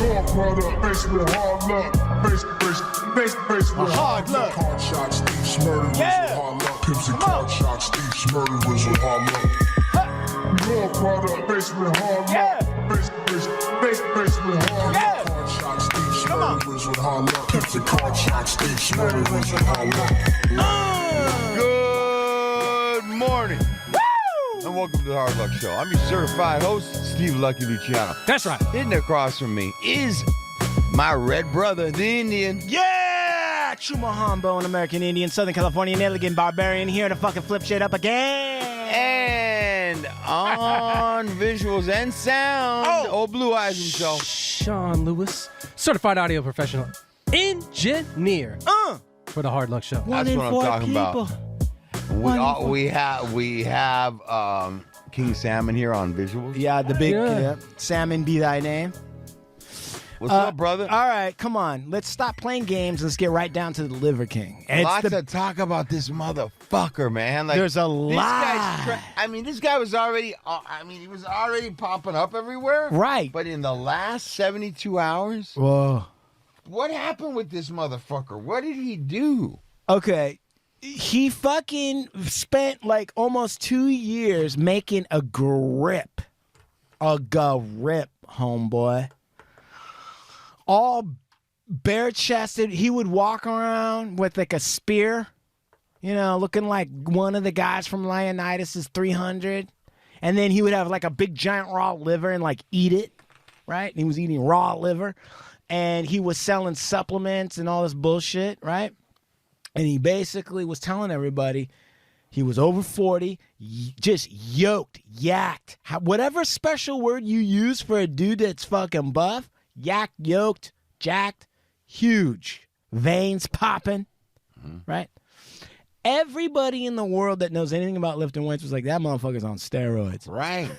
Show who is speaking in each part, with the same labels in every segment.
Speaker 1: York product, faced with hard luck. Faced with hard luck. Card shots, thieves, murderers with hard luck. Pimps and card shots, thieves, murderers with hard luck. New York product, faced with hard luck. Faced with hard luck. Card shots, thieves, murderers with hard luck. Pimps and card shots, thieves, murderers with hard luck.
Speaker 2: Good morning. And welcome to the Hard Luck Show. I'm your certified host, Steve Lucky Luciano.
Speaker 3: That's right.
Speaker 2: Sitting across from me is my red brother, the Indian.
Speaker 3: Yeah! Chumahan, an American Indian, Southern Californian, elegant barbarian, here to fucking flip shit up again.
Speaker 2: And on visuals and sound, old Blue Eyes himself.
Speaker 4: Sean Lewis, certified audio professional, engineer for the Hard Luck Show.
Speaker 2: That's what I'm talking about. We have King Salmon here on visuals.
Speaker 3: Yeah, the big salmon be thy name.
Speaker 2: What's up, brother?
Speaker 3: All right, come on. Let's stop playing games. Let's get right down to the Liver King.
Speaker 2: Lots to talk about this motherfucker, man. Like,
Speaker 3: there's a lot.
Speaker 2: This guy was already, he was already popping up everywhere.
Speaker 3: Right.
Speaker 2: But in the last 72 hours,
Speaker 3: whoa,
Speaker 2: what happened with this motherfucker? What did he do?
Speaker 3: Okay. He fucking spent like almost 2 years making a grip, homeboy. All bare-chested. He would walk around with like a spear, looking like one of the guys from Leonidas' 300. And then he would have like a big giant raw liver and like eat it, right? And he was eating raw liver. And he was selling supplements and all this bullshit, right? And he basically was telling everybody he was over 40, just yoked, yacked. Whatever special word you use for a dude that's fucking buff, yacked, yoked, jacked, huge, veins popping, right? Everybody in the world that knows anything about lifting weights was like, that motherfucker's on steroids.
Speaker 2: Right.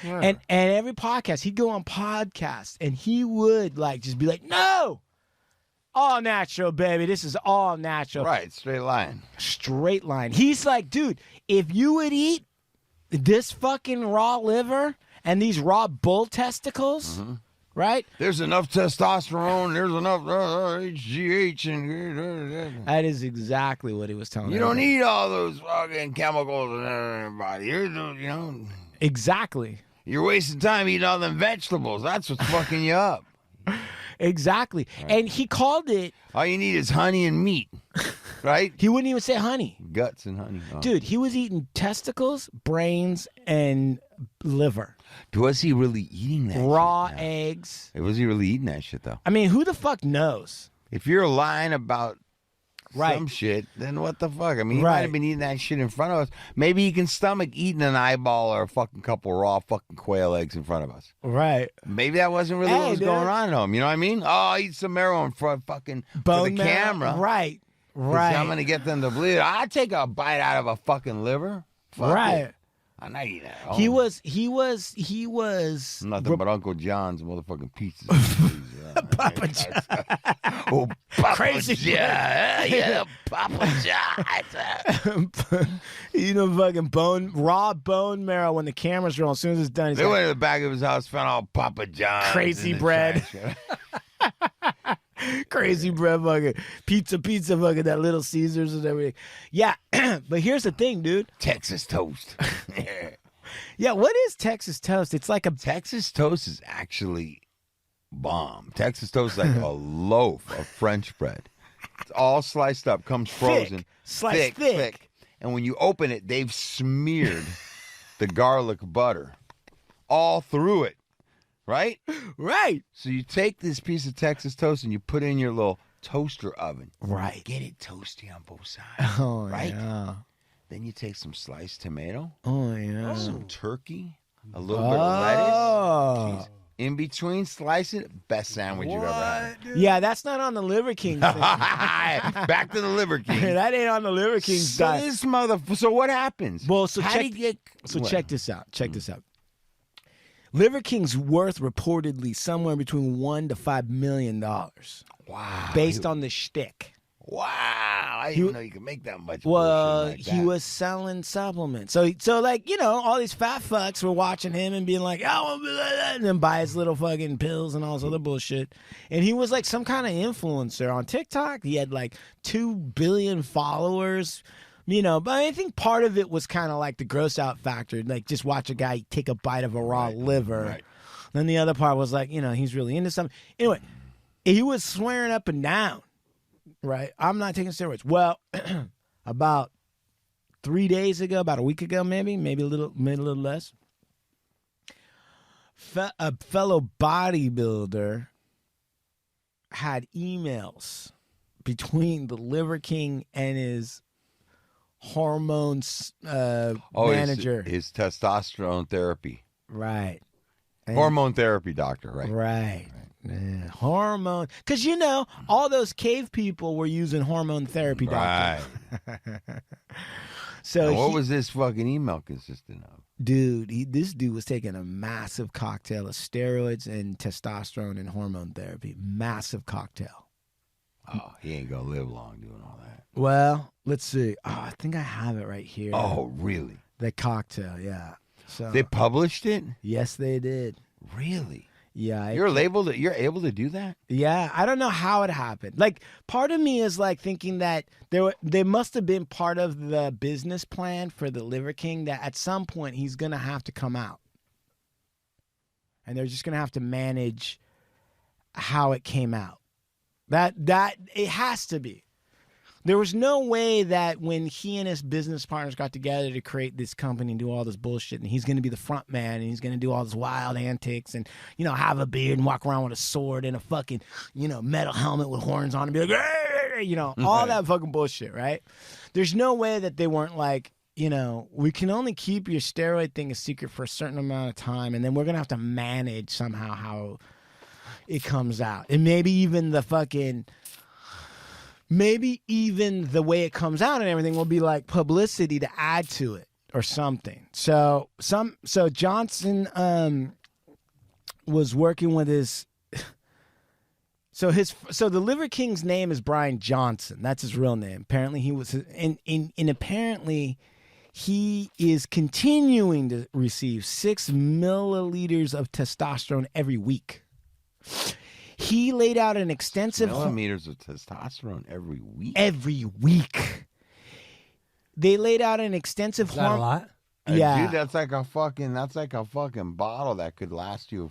Speaker 3: And every podcast, he'd go on podcasts and he would like just be like, no! All natural, baby. This is all natural.
Speaker 2: Right, straight line.
Speaker 3: Straight line. He's like, dude, if you would eat this fucking raw liver and these raw bull testicles, right?
Speaker 2: There's enough testosterone. There's enough HGH in.
Speaker 3: That is exactly what he was telling me.
Speaker 2: You don't need all those fucking chemicals in everybody.
Speaker 3: Exactly.
Speaker 2: You're wasting time eating all them vegetables. That's what's fucking you up.
Speaker 3: Exactly. Right. And he called it...
Speaker 2: all you need is honey and meat, right?
Speaker 3: He wouldn't even say honey.
Speaker 2: Guts and honey. Oh.
Speaker 3: Dude, he was eating testicles, brains, and liver.
Speaker 2: Was he really eating that
Speaker 3: raw
Speaker 2: shit?
Speaker 3: Eggs.
Speaker 2: Was he really eating that shit, though?
Speaker 3: I mean, who the fuck knows?
Speaker 2: If you're lying about some shit, then what the fuck? I mean, he might have been eating that shit in front of us. Maybe he can stomach eating an eyeball or a fucking couple raw fucking quail eggs in front of us.
Speaker 3: Right.
Speaker 2: Maybe that wasn't really what was going on at home. You know what I mean? Oh, eat some marrow in front fucking for the camera.
Speaker 3: Right. Right.
Speaker 2: I'm going to get them to bleed. I'd take a bite out of a fucking liver. Fuck it. I'm not eating that.
Speaker 3: He was
Speaker 2: nothing but Uncle John's motherfucking pizzas.
Speaker 3: Papa John.
Speaker 2: Oh, Papa
Speaker 3: Crazy
Speaker 2: John. Yeah, Papa John.
Speaker 3: Fucking raw bone marrow when the camera's rolling. As soon as it's done,
Speaker 2: they went to the back of his house, found all Papa John's.
Speaker 3: Crazy bread. Crazy bread, fucking pizza, fucking that Little Caesars and everything. Yeah, but here's the thing, dude.
Speaker 2: Texas toast.
Speaker 3: Yeah, what is Texas toast? It's like
Speaker 2: Texas toast is actually bomb. Texas toast is like a loaf of French bread. It's all sliced up, comes frozen, thick. And when you open it, they've smeared the garlic butter all through it. Right?
Speaker 3: Right.
Speaker 2: So you take this piece of Texas toast and you put it in your little toaster oven.
Speaker 3: Right.
Speaker 2: Get it toasty on both sides.
Speaker 3: Oh,
Speaker 2: right?
Speaker 3: Yeah.
Speaker 2: Then you take some sliced tomato.
Speaker 3: Oh, yeah.
Speaker 2: Some turkey. A little bit of lettuce. Cheese. In between, slice it. Best sandwich you've ever had.
Speaker 3: Dude? Yeah, that's not on the Liver King thing.
Speaker 2: Back to the Liver King.
Speaker 3: That ain't on the Liver King's diet.
Speaker 2: So what happens?
Speaker 3: Well, check this out. Check this out. Liver King's worth reportedly somewhere between $1 to $5 million.
Speaker 2: Wow.
Speaker 3: Based on the shtick.
Speaker 2: Wow, I didn't know you could make that much.
Speaker 3: Well,
Speaker 2: bullshit like
Speaker 3: he
Speaker 2: that.
Speaker 3: was selling supplements. So like, you know, all these fat fucks were watching him and being like, oh, and then buy his little fucking pills and all this other bullshit. And he was like some kind of influencer on TikTok. He had like 2 billion followers, you know, but I think part of it was kind of like the gross out factor, like just watch a guy take a bite of a raw liver.
Speaker 2: Right.
Speaker 3: Then the other part was like, you know, he's really into something. Anyway, he was swearing up and down. Right, I'm not taking steroids. Well, about 3 days ago, about a week ago, maybe a little less. A fellow bodybuilder had emails between the Liver King and his hormones manager.
Speaker 2: His testosterone therapy.
Speaker 3: Right. And
Speaker 2: Hormone therapy doctor, right?
Speaker 3: Right. Yeah, hormone, because you know all those cave people were using hormone therapy, doctor.
Speaker 2: Right.
Speaker 3: So
Speaker 2: now, what was this fucking email consistent of?
Speaker 3: Dude, this dude was taking a massive cocktail of steroids and testosterone and hormone therapy. Massive cocktail.
Speaker 2: Oh, he ain't gonna live long doing all that.
Speaker 3: Well, let's see. Oh, I think I have it right here.
Speaker 2: Oh, really?
Speaker 3: The cocktail, yeah. So
Speaker 2: They published it?
Speaker 3: yes, they did.
Speaker 2: Really?
Speaker 3: Yeah,
Speaker 2: You're able to do that?
Speaker 3: Yeah, I don't know how it happened. Like, part of me is like thinking that they must have been part of the business plan for the Liver King that at some point he's gonna have to come out, and they're just gonna have to manage how it came out. That it has to be. There was no way that when he and his business partners got together to create this company and do all this bullshit, and he's going to be the front man, and he's going to do all this wild antics, and, you know, have a beard and walk around with a sword and a fucking, you know, metal helmet with horns on and be like, hey! You know, all that fucking bullshit, right? There's no way that they weren't like, you know, we can only keep your steroid thing a secret for a certain amount of time, and then we're going to have to manage somehow how it comes out. And maybe even the way it comes out and everything will be like publicity to add to it or something. So Johnson was working with his so the Liver King's name is Brian Johnson. That's his real name. Apparently he was apparently he is continuing to receive 6 milliliters of testosterone every week. He laid out an extensive
Speaker 2: millimeters of testosterone every week.
Speaker 3: Every week. They laid out an extensive
Speaker 4: Is that a lot?
Speaker 3: Yeah.
Speaker 2: Dude, that's like a fucking bottle that could last you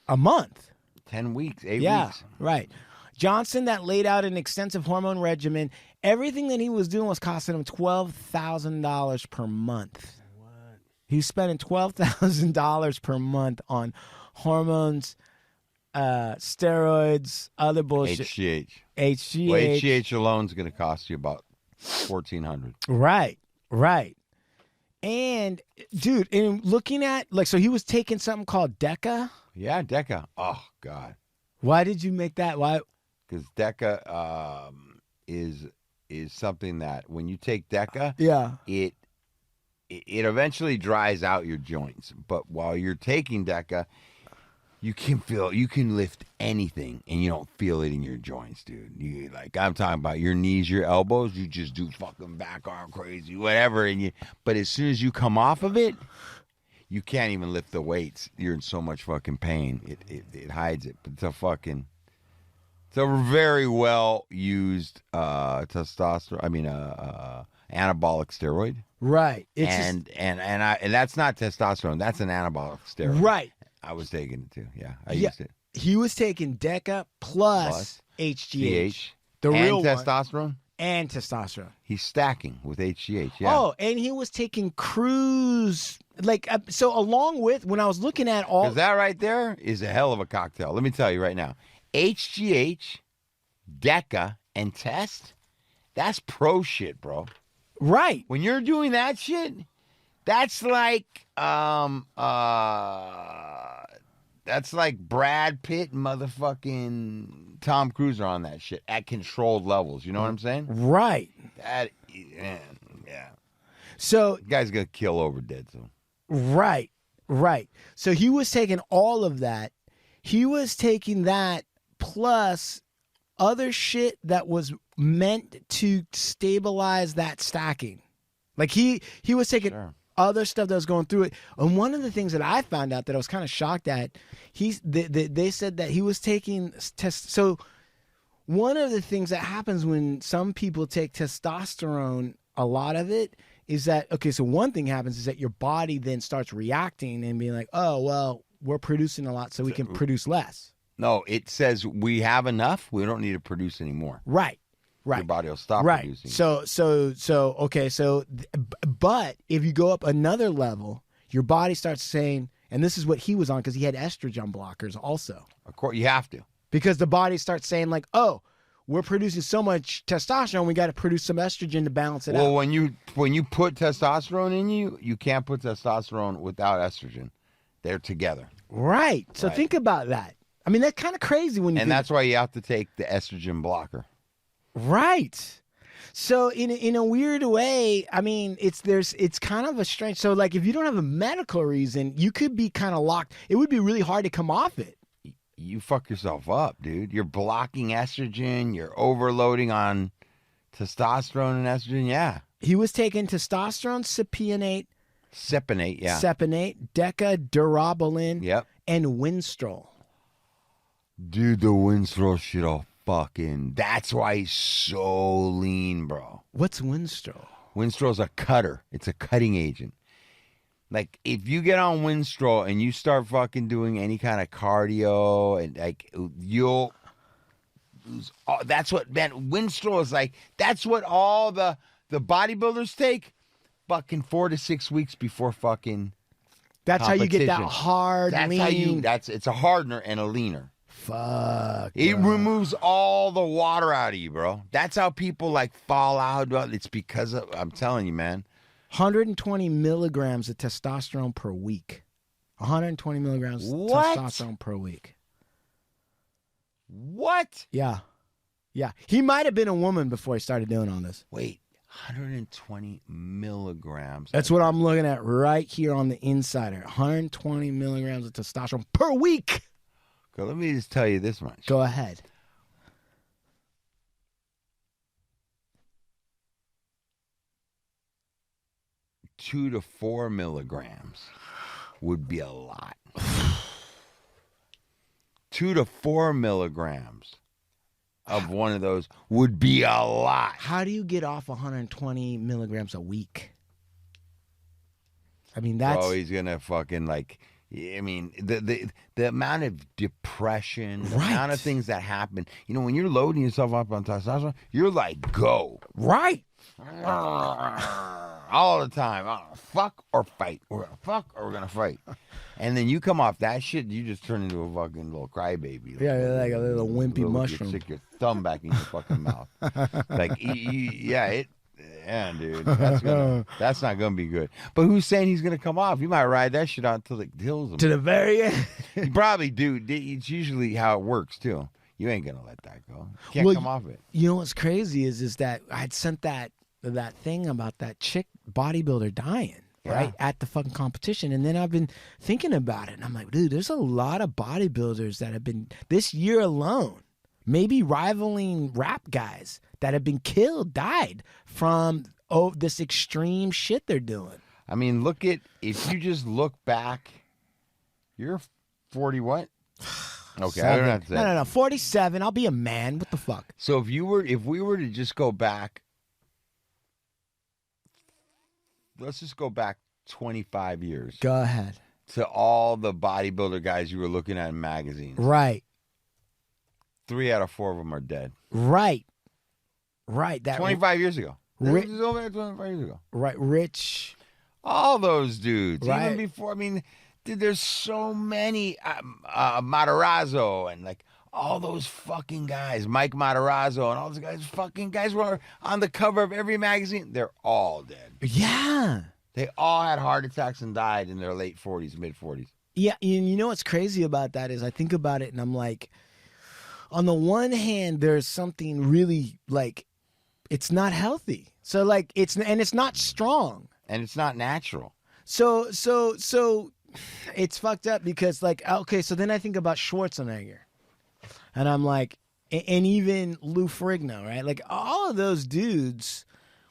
Speaker 3: a month.
Speaker 2: 10 weeks, 8
Speaker 3: Yeah,
Speaker 2: weeks.
Speaker 3: right. Johnson that laid out an extensive hormone regimen. Everything that he was doing was costing him $12,000 per month.
Speaker 4: What?
Speaker 3: He was spending $12,000 per month on hormones, steroids, other bullshit.
Speaker 2: HGH. Well, HGH alone is going to cost you about $1,400.
Speaker 3: Right. And dude, and looking at so he was taking something called Deca.
Speaker 2: Yeah, Deca. Oh God.
Speaker 3: Why did you make that? Why?
Speaker 2: Because Deca is something that when you take Deca,
Speaker 3: Yeah.
Speaker 2: it eventually dries out your joints. But while you're taking Deca, you can lift anything and you don't feel it in your joints, dude. I'm talking about your knees, your elbows, you just do fucking back arm crazy, whatever. But as soon as you come off of it, you can't even lift the weights. You're in so much fucking pain. It hides it. But it's a very well used testosterone. I mean, anabolic steroid.
Speaker 3: Right.
Speaker 2: And that's not testosterone. That's an anabolic steroid.
Speaker 3: Right.
Speaker 2: I was taking it too. Yeah, I used it.
Speaker 3: He was taking Deca plus HGH. The
Speaker 2: and
Speaker 3: real
Speaker 2: testosterone.
Speaker 3: One. And testosterone.
Speaker 2: He's stacking with HGH. Yeah.
Speaker 3: Oh, and he was taking cruise. So along with when I was looking at all.
Speaker 2: Because that right there is a hell of a cocktail. Let me tell you right now. HGH, Deca, and Test, that's pro shit, bro.
Speaker 3: Right.
Speaker 2: When you're doing that shit, that's like Brad Pitt and motherfucking Tom Cruise are on that shit at controlled levels. You know what I'm saying?
Speaker 3: Right.
Speaker 2: Yeah.
Speaker 3: So
Speaker 2: the guy's gonna kill over dead soon.
Speaker 3: Right. So he was taking all of that. He was taking that plus other shit that was meant to stabilize that stacking. Like he was taking other stuff that was going through it. And one of the things that I found out that I was kind of shocked at, they said that he was taking So one of the things that happens when some people take testosterone, a lot of it is that, okay, so one thing happens is that your body then starts reacting and being like, oh, well, we're producing a lot so we can produce less.
Speaker 2: No, it says we have enough. We don't need to produce anymore.
Speaker 3: Right.
Speaker 2: Your body will stop producing.
Speaker 3: But if you go up another level, your body starts saying, and this is what he was on because he had estrogen blockers also.
Speaker 2: Of course, you have to.
Speaker 3: Because the body starts saying like, oh, we're producing so much testosterone, we got to produce some estrogen to balance it out.
Speaker 2: Well, when you put testosterone in you, you can't put testosterone without estrogen. They're together.
Speaker 3: Right. So think about that. I mean, that's kind of crazy when you.
Speaker 2: And that's why you have to take the estrogen blocker.
Speaker 3: Right. So in a weird way, I mean, it's kind of a strange. So like, if you don't have a medical reason, you could be kind of locked. It would be really hard to come off it.
Speaker 2: You fuck yourself up, dude. You're blocking estrogen. You're overloading on testosterone and estrogen. Yeah.
Speaker 3: He was taking testosterone, cypionate, decadurabolin, and Winstrol.
Speaker 2: Dude, the Winstrol shit'll fucking. That's why he's so lean, bro.
Speaker 3: What's Winstrol?
Speaker 2: Winstrol's a cutter. It's a cutting agent. Like, if you get on Winstrol and you start fucking doing any kind of cardio, and like, you'll lose all, that's what, man, Winstrol is like, that's what all the bodybuilders take fucking 4 to 6 weeks before fucking
Speaker 3: That's how you get that hard, lean.
Speaker 2: It's a hardener and a leaner.
Speaker 3: Fuck.
Speaker 2: It removes all the water out of you, bro. That's how people like fall out. It's because of, I'm telling you, man.
Speaker 3: 120 milligrams of testosterone per week. 120 milligrams of testosterone per week.
Speaker 2: What?
Speaker 3: Yeah. Yeah. He might have been a woman before he started doing all this.
Speaker 2: Wait, 120 milligrams.
Speaker 3: That's what I'm looking at right here on the insider. 120 milligrams of testosterone per week.
Speaker 2: Okay, let me just tell you this much.
Speaker 3: Go ahead.
Speaker 2: Two to 4 milligrams would be a lot. 2 to 4 milligrams of one of those would be a lot.
Speaker 3: How do you get off 120 milligrams a week? I mean, that's...
Speaker 2: Oh, he's going to fucking like... I mean, the amount of depression, the amount of things that happen. You know, when you're loading yourself up on testosterone, you're like, go.
Speaker 3: Right.
Speaker 2: All the time. Fuck or fight. We're going to fuck or we're going to fight. And then you come off that shit, you just turn into a fucking little crybaby.
Speaker 3: Yeah, like a little wimpy mushroom.
Speaker 2: Stick your thumb back in your fucking mouth. Like, yeah, dude, that's not gonna be good. But who's saying he's gonna come off? You might ride that shit out until it kills him.
Speaker 3: To the very end.
Speaker 2: You probably do. It's usually how it works too. You ain't gonna let that go. You can't come off it.
Speaker 3: You know what's crazy is that I had sent that thing about that chick bodybuilder dying. Right at the fucking competition, and then I've been thinking about it, and I'm like, dude, there's a lot of bodybuilders that have been this year alone, maybe rivaling rap guys that have been killed, died from this extreme shit they're doing.
Speaker 2: I mean, if you just look back, you're 40 what? Okay, I don't have to say.
Speaker 3: No, 47. I'll be a man. What the fuck?
Speaker 2: So if we were to just go back. Let's just go back 25 years.
Speaker 3: Go ahead.
Speaker 2: To all the bodybuilder guys you were looking at in magazines.
Speaker 3: Right.
Speaker 2: 3 out of 4 of them are dead.
Speaker 3: Right. That
Speaker 2: 25 years ago. This is over 25 years ago.
Speaker 3: Right. Rich.
Speaker 2: All those dudes.
Speaker 3: Right.
Speaker 2: Even before, I mean, dude, there's so many. Matarazzo and like all those fucking guys. Mike Matarazzo and all those guys were on the cover of every magazine. They're all dead.
Speaker 3: Yeah.
Speaker 2: They all had heart attacks and died in their late 40s, mid 40s.
Speaker 3: Yeah. You know what's crazy about that is I think about it and I'm like, on the one hand, there's something really like, it's not healthy. So like it's not strong.
Speaker 2: And it's not natural.
Speaker 3: So it's fucked up because like, okay, so then I think about Schwarzenegger. And I'm like, and even Lou Ferrigno, right? Like all of those dudes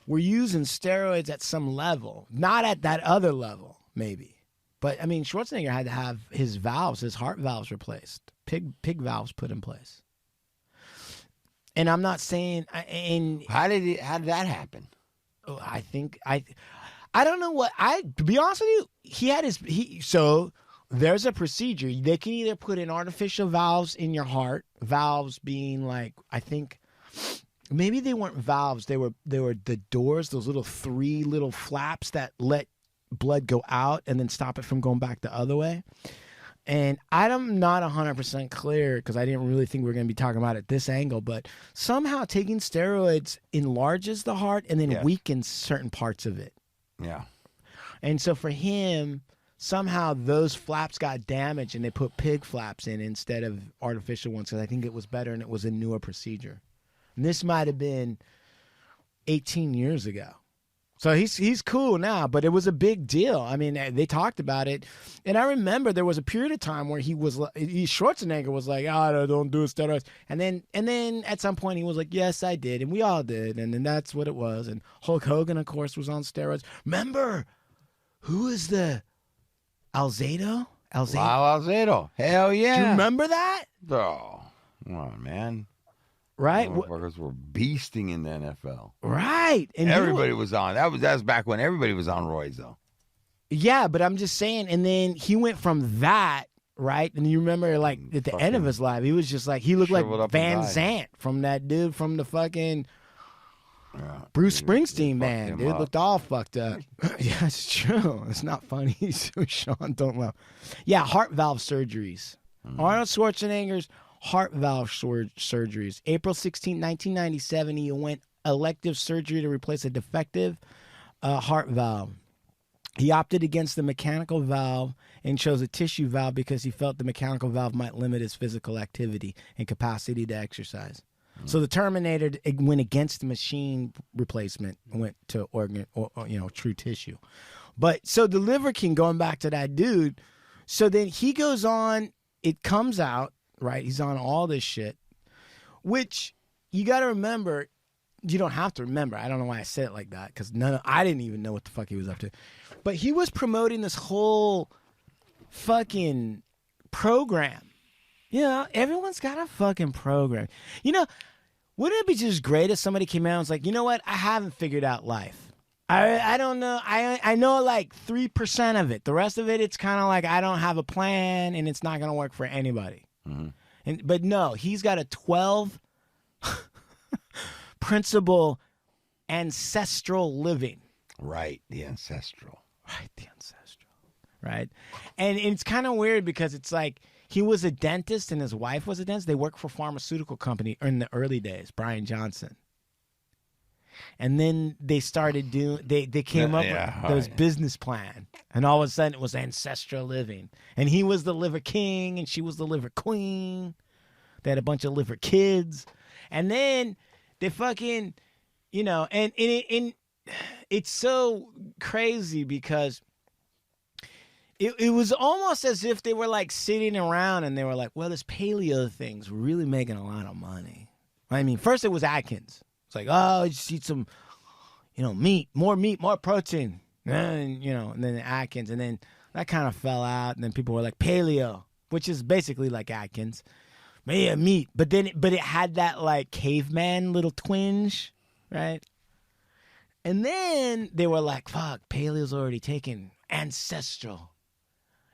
Speaker 3: were using steroids at some level, not at that other level, maybe. But I mean, Schwarzenegger had to have his heart valves replaced, pig valves put in place. And I'm not saying, and
Speaker 2: How did that happen?
Speaker 3: I don't know to be honest with you, so there's a procedure. They can either put in artificial valves in your heart, valves being like, I think maybe they weren't valves. They were the doors, those three little flaps that let blood go out and then stop it from going back the other way. And I'm not 100% clear because I didn't really think we were going to be talking about it this angle, but somehow taking steroids enlarges the heart and then weakens certain parts of it.
Speaker 2: Yeah.
Speaker 3: And so for him, somehow those flaps got damaged and they put pig flaps in instead of artificial ones because I think it was better and it was a newer procedure. And this might have been 18 years ago. So he's cool now, but it was a big deal. I mean, they talked about it. And I remember there was a period of time where Schwarzenegger was like, oh, don't do steroids. And then at some point he was like, yes, I did. And we all did. And then that's what it was. And Hulk Hogan, of course, was on steroids. Remember, who is the Alzado?
Speaker 2: Alzado. Hell yeah.
Speaker 3: Do you remember that?
Speaker 2: Oh, come on, man.
Speaker 3: Right?
Speaker 2: Motherfuckers were beasting in the NFL.
Speaker 3: Right. And
Speaker 2: everybody was on. That was back when everybody was on roids, though.
Speaker 3: Yeah, but I'm just saying. And then he went from that, right? And you remember, like, at the end of his life, he was just like, he looked like Van Zant from that dude from the fucking Bruce Springsteen band. Dude looked all fucked up. Yeah, it's true. It's not funny. So Sean, don't laugh. Yeah, heart valve surgeries. Arnold Schwarzenegger's heart valve surgeries. April 16, 1997, he went elective surgery to replace a defective heart valve. He opted against the mechanical valve and chose a tissue valve because he felt the mechanical valve might limit his physical activity and capacity to exercise. So the Terminator went against the machine replacement and went to organ or true tissue. But so the Liver King, going back to that dude, so then he goes on, it comes out, right? He's on all this shit, which you got to remember. You don't have to remember. I don't know why I said it like that because I didn't even know what the fuck he was up to. But he was promoting this whole fucking program. Everyone's got a fucking program. Wouldn't it be just great if somebody came out and was like, you know what? I haven't figured out life. I don't know. I know like 3% of it. The rest of it, it's kind of like I don't have a plan and it's not going to work for anybody. Mm-hmm. But no, he's got a 12 principle ancestral living.
Speaker 2: Right, the ancestral.
Speaker 3: Right? And it's kind of weird because it's like he was a dentist and his wife was a dentist. They worked for a pharmaceutical company in the early days, Brian Johnson. And then they started doing, they came up with those business plan. And all of a sudden it was ancestral living. And he was the liver king and she was the liver queen. They had a bunch of liver kids. And then they fucking, and it's so crazy because it was almost as if they were like sitting around and they were like, well, this paleo thing's really making a lot of money. I mean, first it was Atkins. It's like, oh, just eat some, meat, more protein. And then Atkins. And then that kind of fell out. And then people were like, paleo, which is basically like Atkins. Yeah, meat. But it had that like caveman little twinge, right? And then they were like, fuck, paleo's already taken. Ancestral.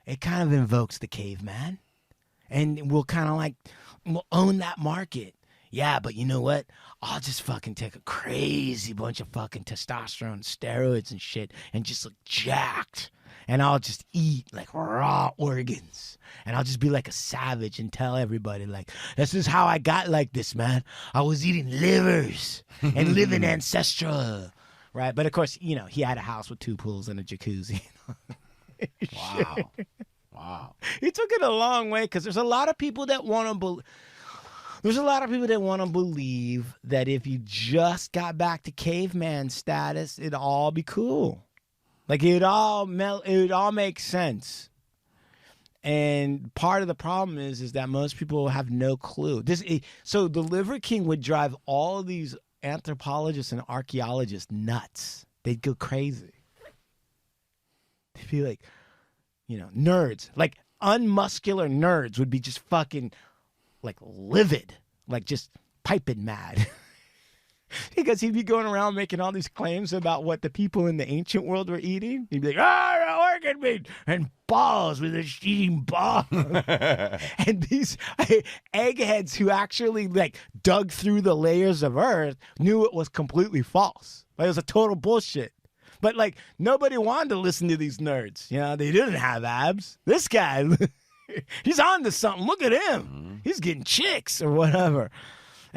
Speaker 3: It kind of invokes the caveman. And we'll kind of like, we'll own that market. Yeah, but you know what? I'll just fucking take a crazy bunch of fucking testosterone, steroids and shit and just look jacked. And I'll just eat like raw organs. And I'll just be like a savage and tell everybody like, this is how I got like this, man. I was eating livers and living ancestral. Right? But of course, he had a house with 2 pools and a jacuzzi.
Speaker 2: Wow.
Speaker 3: He took it a long way because there's a lot of people that want to believe. There's a lot of people that want to believe that if you just got back to caveman status, it'd all be cool. Like it would all make sense. And part of the problem is that most people have no clue. So the Liver King would drive all of these anthropologists and archaeologists nuts. They'd go crazy. They'd be like, nerds, like unmuscular nerds would be just fucking like livid, like just piping mad. Because he'd be going around making all these claims about what the people in the ancient world were eating. He'd be like, organ meat and balls with us eating balls. And these eggheads who actually like dug through the layers of earth knew it was completely false. Like, it was a total bullshit. But like nobody wanted to listen to these nerds. They didn't have abs. This guy, he's on to something. Look at him. He's getting chicks or whatever.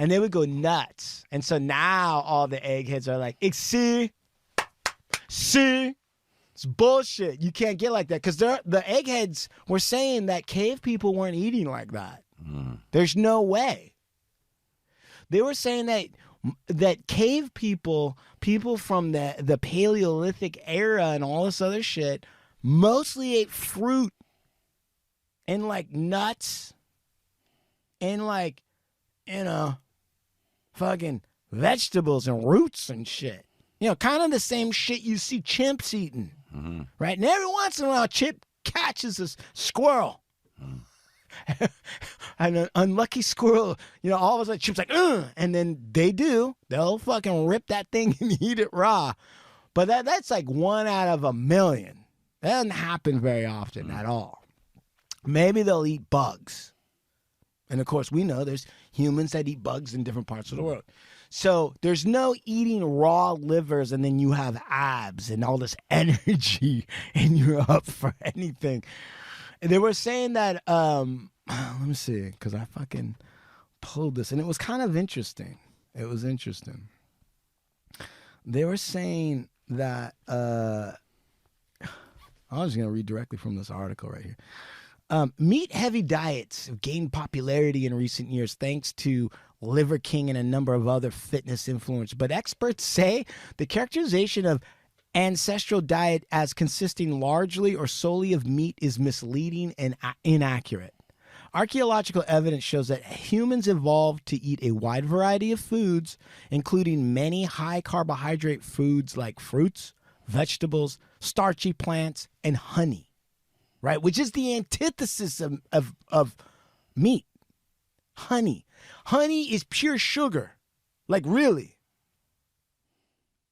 Speaker 3: And they would go nuts. And so now all the eggheads are like, see, it's bullshit. You can't get like that. Because the eggheads were saying that cave people weren't eating like that. There's no way. They were saying that cave people from the Paleolithic era and all this other shit, mostly ate fruit and like nuts and like, fucking vegetables and roots and shit. Kind of the same shit you see chimps eating. Right? And every once in a while, a chimp catches a squirrel. And an unlucky squirrel, all of a sudden, chimp's like, and then they'll fucking rip that thing and eat it raw. But that's like 1 out of 1,000,000. That doesn't happen very often at all. Maybe they'll eat bugs. And of course, we know there's humans that eat bugs in different parts of the world. So there's no eating raw livers and then you have abs and all this energy and you're up for anything. And they were saying that, let me see, because I fucking pulled this and it was kind of interesting. It was interesting. They were saying that, I was going to read directly from this article right here. Meat-heavy diets have gained popularity in recent years thanks to Liver King and a number of other fitness influencers. But experts say the characterization of ancestral diet as consisting largely or solely of meat is misleading and inaccurate. Archaeological evidence shows that humans evolved to eat a wide variety of foods, including many high-carbohydrate foods like fruits, vegetables, starchy plants, and honey. Right, which is the antithesis of meat. Honey. Honey is pure sugar. Like, really.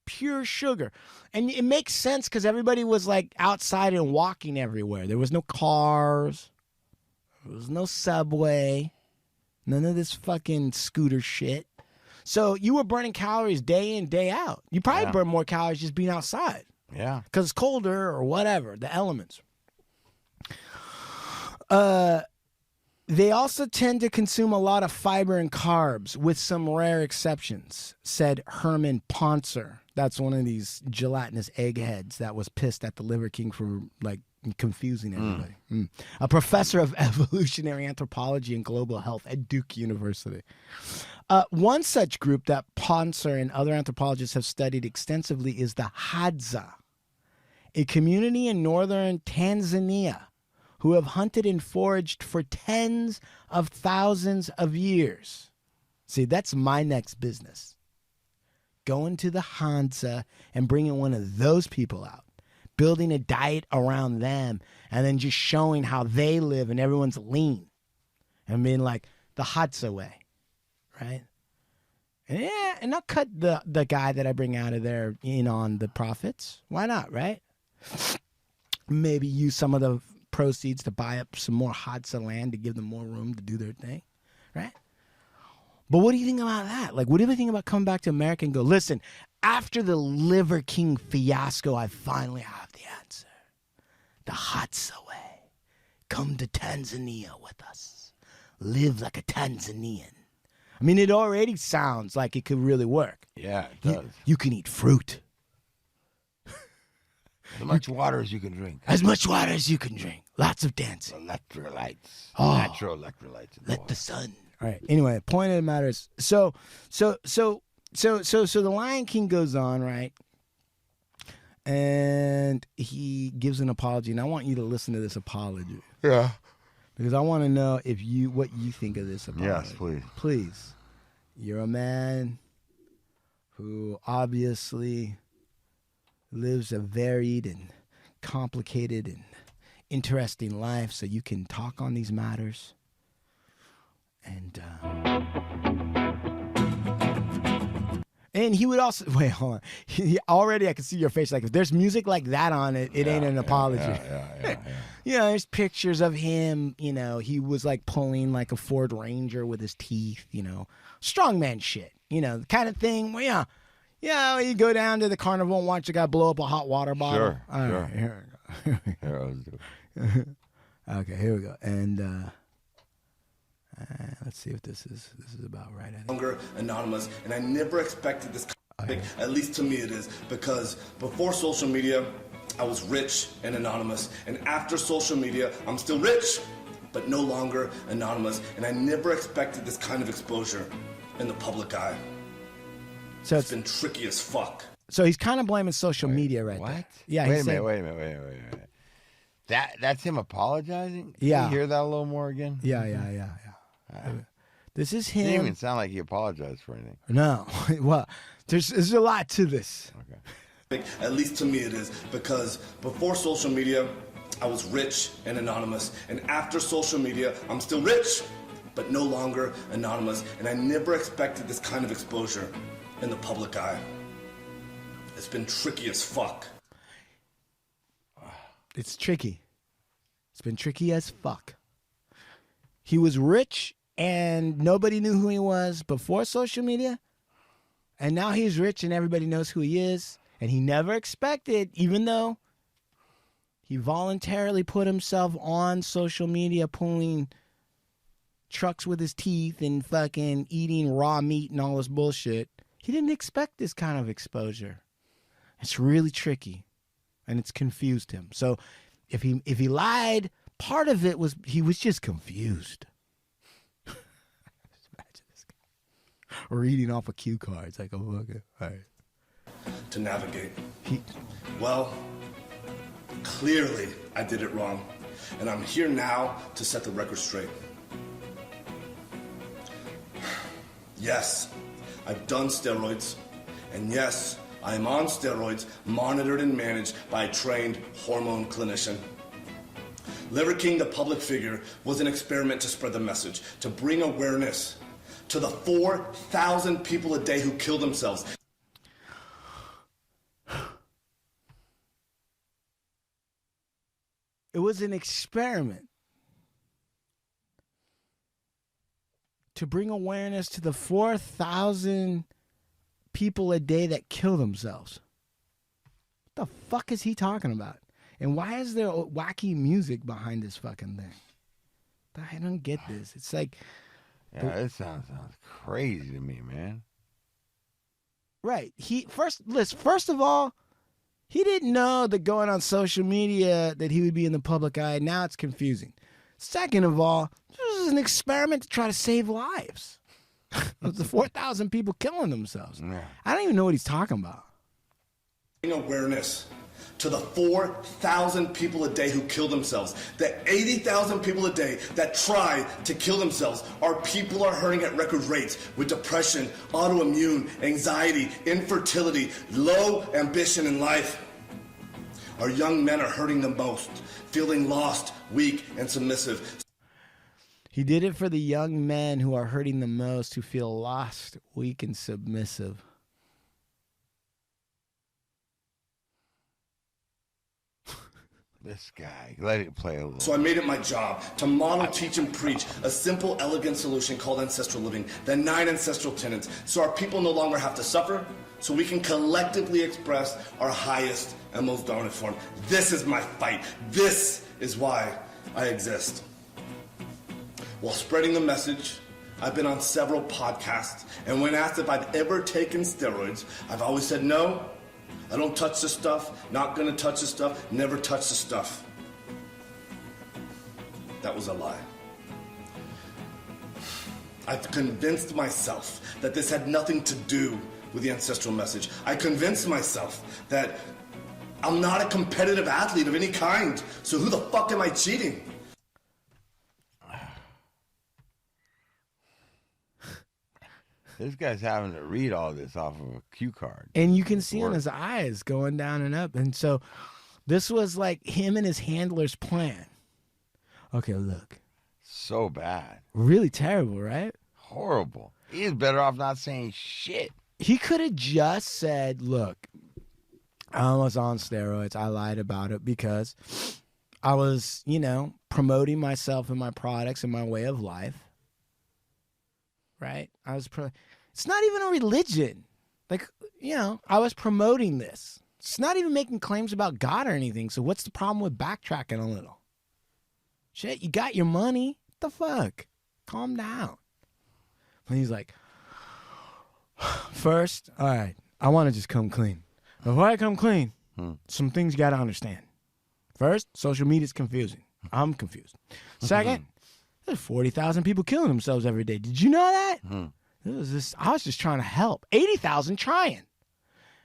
Speaker 3: Pure sugar. And it makes sense because everybody was like outside and walking everywhere. There was no cars. There was no subway. None of this fucking scooter shit. So you were burning calories day in, day out. You probably burn more calories just being outside.
Speaker 2: Yeah.
Speaker 3: Because it's colder or whatever, the elements. They also tend to consume a lot of fiber and carbs, with some rare exceptions, said Herman Poncer. That's one of these gelatinous eggheads that was pissed at the Liver King for like confusing everybody. A professor of evolutionary anthropology and global health at Duke University. One such group that Poncer and other anthropologists have studied extensively is the Hadza, a community in northern Tanzania who have hunted and foraged for tens of thousands of years. See, that's my next business. Going to the Hadza and bringing one of those people out, building a diet around them, and then just showing how they live and everyone's lean. And being like, the Hadza way, right? And I'll cut the guy that I bring out of there in on the profits. Why not, right? Maybe use some of the proceeds to buy up some more Hadza land to give them more room to do their thing, right? But what do you think about that? Like, what do you think about coming back to America and go, listen, after the Liver King fiasco, I finally have the answer. The Hadza way. Come to Tanzania with us. Live like a Tanzanian. I mean, it already sounds like it could really work.
Speaker 2: Yeah, it does.
Speaker 3: You can eat fruit.
Speaker 2: As much water as you can drink.
Speaker 3: As much water as you can drink. Lots of dancing.
Speaker 2: Electrolytes.
Speaker 3: Oh,
Speaker 2: Natural electrolytes.
Speaker 3: Let the sun. All right. Anyway, point of the matter is, so the Lion King goes on, right? And he gives an apology, and I want you to listen to this apology.
Speaker 2: Yeah.
Speaker 3: Because I want to know what you think of this apology.
Speaker 2: Yes, please.
Speaker 3: Please. You're a man who obviously lives a varied and complicated and interesting life, so you can talk on these matters. And he would also wait. Hold on. Already, I can see your face. Like if there's music like that on it, it ain't an apology.
Speaker 2: Yeah.
Speaker 3: You know, there's pictures of him. You know, he was like pulling like a Ford Ranger with his teeth. You know, strongman shit. You know, the kind of thing where you go down to the carnival and watch a guy blow up a hot water bottle.
Speaker 2: Sure.
Speaker 3: All right, here we go.
Speaker 2: Here, let's do it.
Speaker 3: Okay, here we go. And let's see if this is about right.
Speaker 5: Longer anonymous, and I never expected this. At least to me, it is because before social media, I was rich and anonymous, and after social media, I'm still rich, but no longer anonymous, and I never expected this kind of exposure in the public eye.
Speaker 3: So
Speaker 5: It's been tricky as fuck.
Speaker 3: So he's kind of blaming social media right
Speaker 2: What?
Speaker 3: there. Yeah.
Speaker 2: Wait a minute. That's him apologizing? Can
Speaker 3: Yeah.
Speaker 2: you hear that a little more again?
Speaker 3: Yeah. This is
Speaker 2: It didn't
Speaker 3: him.
Speaker 2: even sound like he apologized for anything.
Speaker 3: No. Well, there's a lot to this.
Speaker 2: Okay.
Speaker 5: At least to me, it is because before social media, I was rich and anonymous, and after social media, I'm still rich, but no longer anonymous, and I never expected this kind of exposure in the public eye. It's been tricky as fuck.
Speaker 3: It's tricky. It's been tricky as fuck. He was rich and nobody knew who he was before social media. And now he's rich and everybody knows who he is. And he never expected, even though he voluntarily put himself on social media pulling trucks with his teeth and fucking eating raw meat and all this bullshit. He didn't expect this kind of exposure. It's really tricky. And it's confused him. So if he lied, part of it was he was just confused. Just imagine this guy reading off a cue card. It's like, oh, okay, all right.
Speaker 5: To navigate. Well, clearly I did it wrong, and I'm here now to set the record straight. Yes, I've done steroids, and yes, I am on steroids, monitored and managed by a trained hormone clinician. Liver King, the public figure, was an experiment to spread the message, to bring awareness to the 4,000 people a day who kill themselves.
Speaker 3: It was an experiment to bring awareness to the 4,000 people a day that kill themselves. What the fuck is he talking about? And why is there wacky music behind this fucking thing? I don't get this. It's like...
Speaker 2: Yeah, it sounds crazy to me, man.
Speaker 3: Right. First of all, he didn't know that going on social media that he would be in the public eye. Now it's confusing. Second of all, this is an experiment to try to save lives. The 4,000 people killing themselves.
Speaker 2: Yeah.
Speaker 3: I don't even know what he's talking about.
Speaker 5: Awareness to the 4,000 people a day who kill themselves. The 80,000 people a day that try to kill themselves. Our people are hurting at record rates with depression, autoimmune, anxiety, infertility, low ambition in life. Our young men are hurting the most, feeling lost, weak, and submissive.
Speaker 3: He did it for the young men who are hurting the most, who feel lost, weak, and submissive.
Speaker 2: This guy, let it play a little.
Speaker 5: So I made it my job to model, teach, and preach a simple, elegant solution called ancestral living, the 9 ancestral tenets, so our people no longer have to suffer, so we can collectively express our highest and most dominant form. This is my fight. This is why I exist. While spreading the message, I've been on several podcasts, and when asked if I've ever taken steroids, I've always said no. I don't touch the stuff, not gonna touch the stuff, never touch the stuff. That was a lie. I've convinced myself that this had nothing to do with the ancestral message. I convinced myself that I'm not a competitive athlete of any kind, so who the fuck am I cheating?
Speaker 2: This guy's having to read all this off of a cue card.
Speaker 3: And you can see on his eyes going down and up. And so this was like him and his handler's plan. Okay, look.
Speaker 2: So bad.
Speaker 3: Really terrible, right?
Speaker 2: Horrible. He's better off not saying shit.
Speaker 3: He could have just said, look, I was on steroids. I lied about it because I was, promoting myself and my products and my way of life. Right? It's not even a religion. Like, I was promoting this. It's not even making claims about God or anything. So what's the problem with backtracking a little? Shit, you got your money. What the fuck? Calm down. And he's like, first, all right, I want to just come clean. Before I come clean, some things you got to understand. First, social media is confusing. I'm confused. Second, there's 40,000 people killing themselves every day. Did you know that? I was just trying to help. 80,000 trying.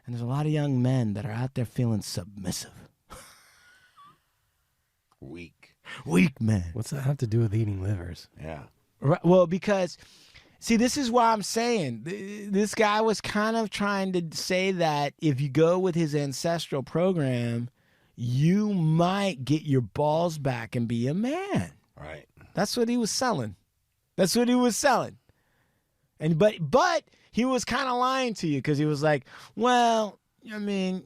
Speaker 3: And there's a lot of young men that are out there feeling submissive. Weak men.
Speaker 4: What's that have to do with eating livers?
Speaker 2: Yeah.
Speaker 3: Right, well, because, see, this is why I'm saying. This guy was kind of trying to say that if you go with his Ancestral program, you might get your balls back and be a man.
Speaker 2: Right.
Speaker 3: That's what he was selling. And but he was kind of lying to you because he was like, well, I mean,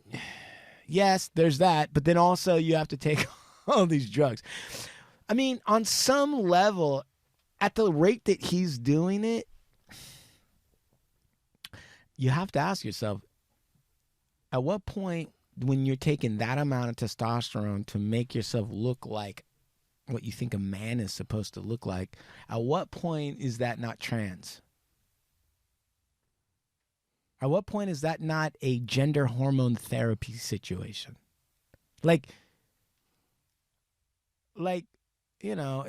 Speaker 3: yes, there's that, but then also you have to take all these drugs. I mean, on some level, at the rate that he's doing it, you have to ask yourself, at what point when you're taking that amount of testosterone to make yourself look like what you think a man is supposed to look like, at what point is that not trans? At what point is that not a gender hormone therapy situation? Like, now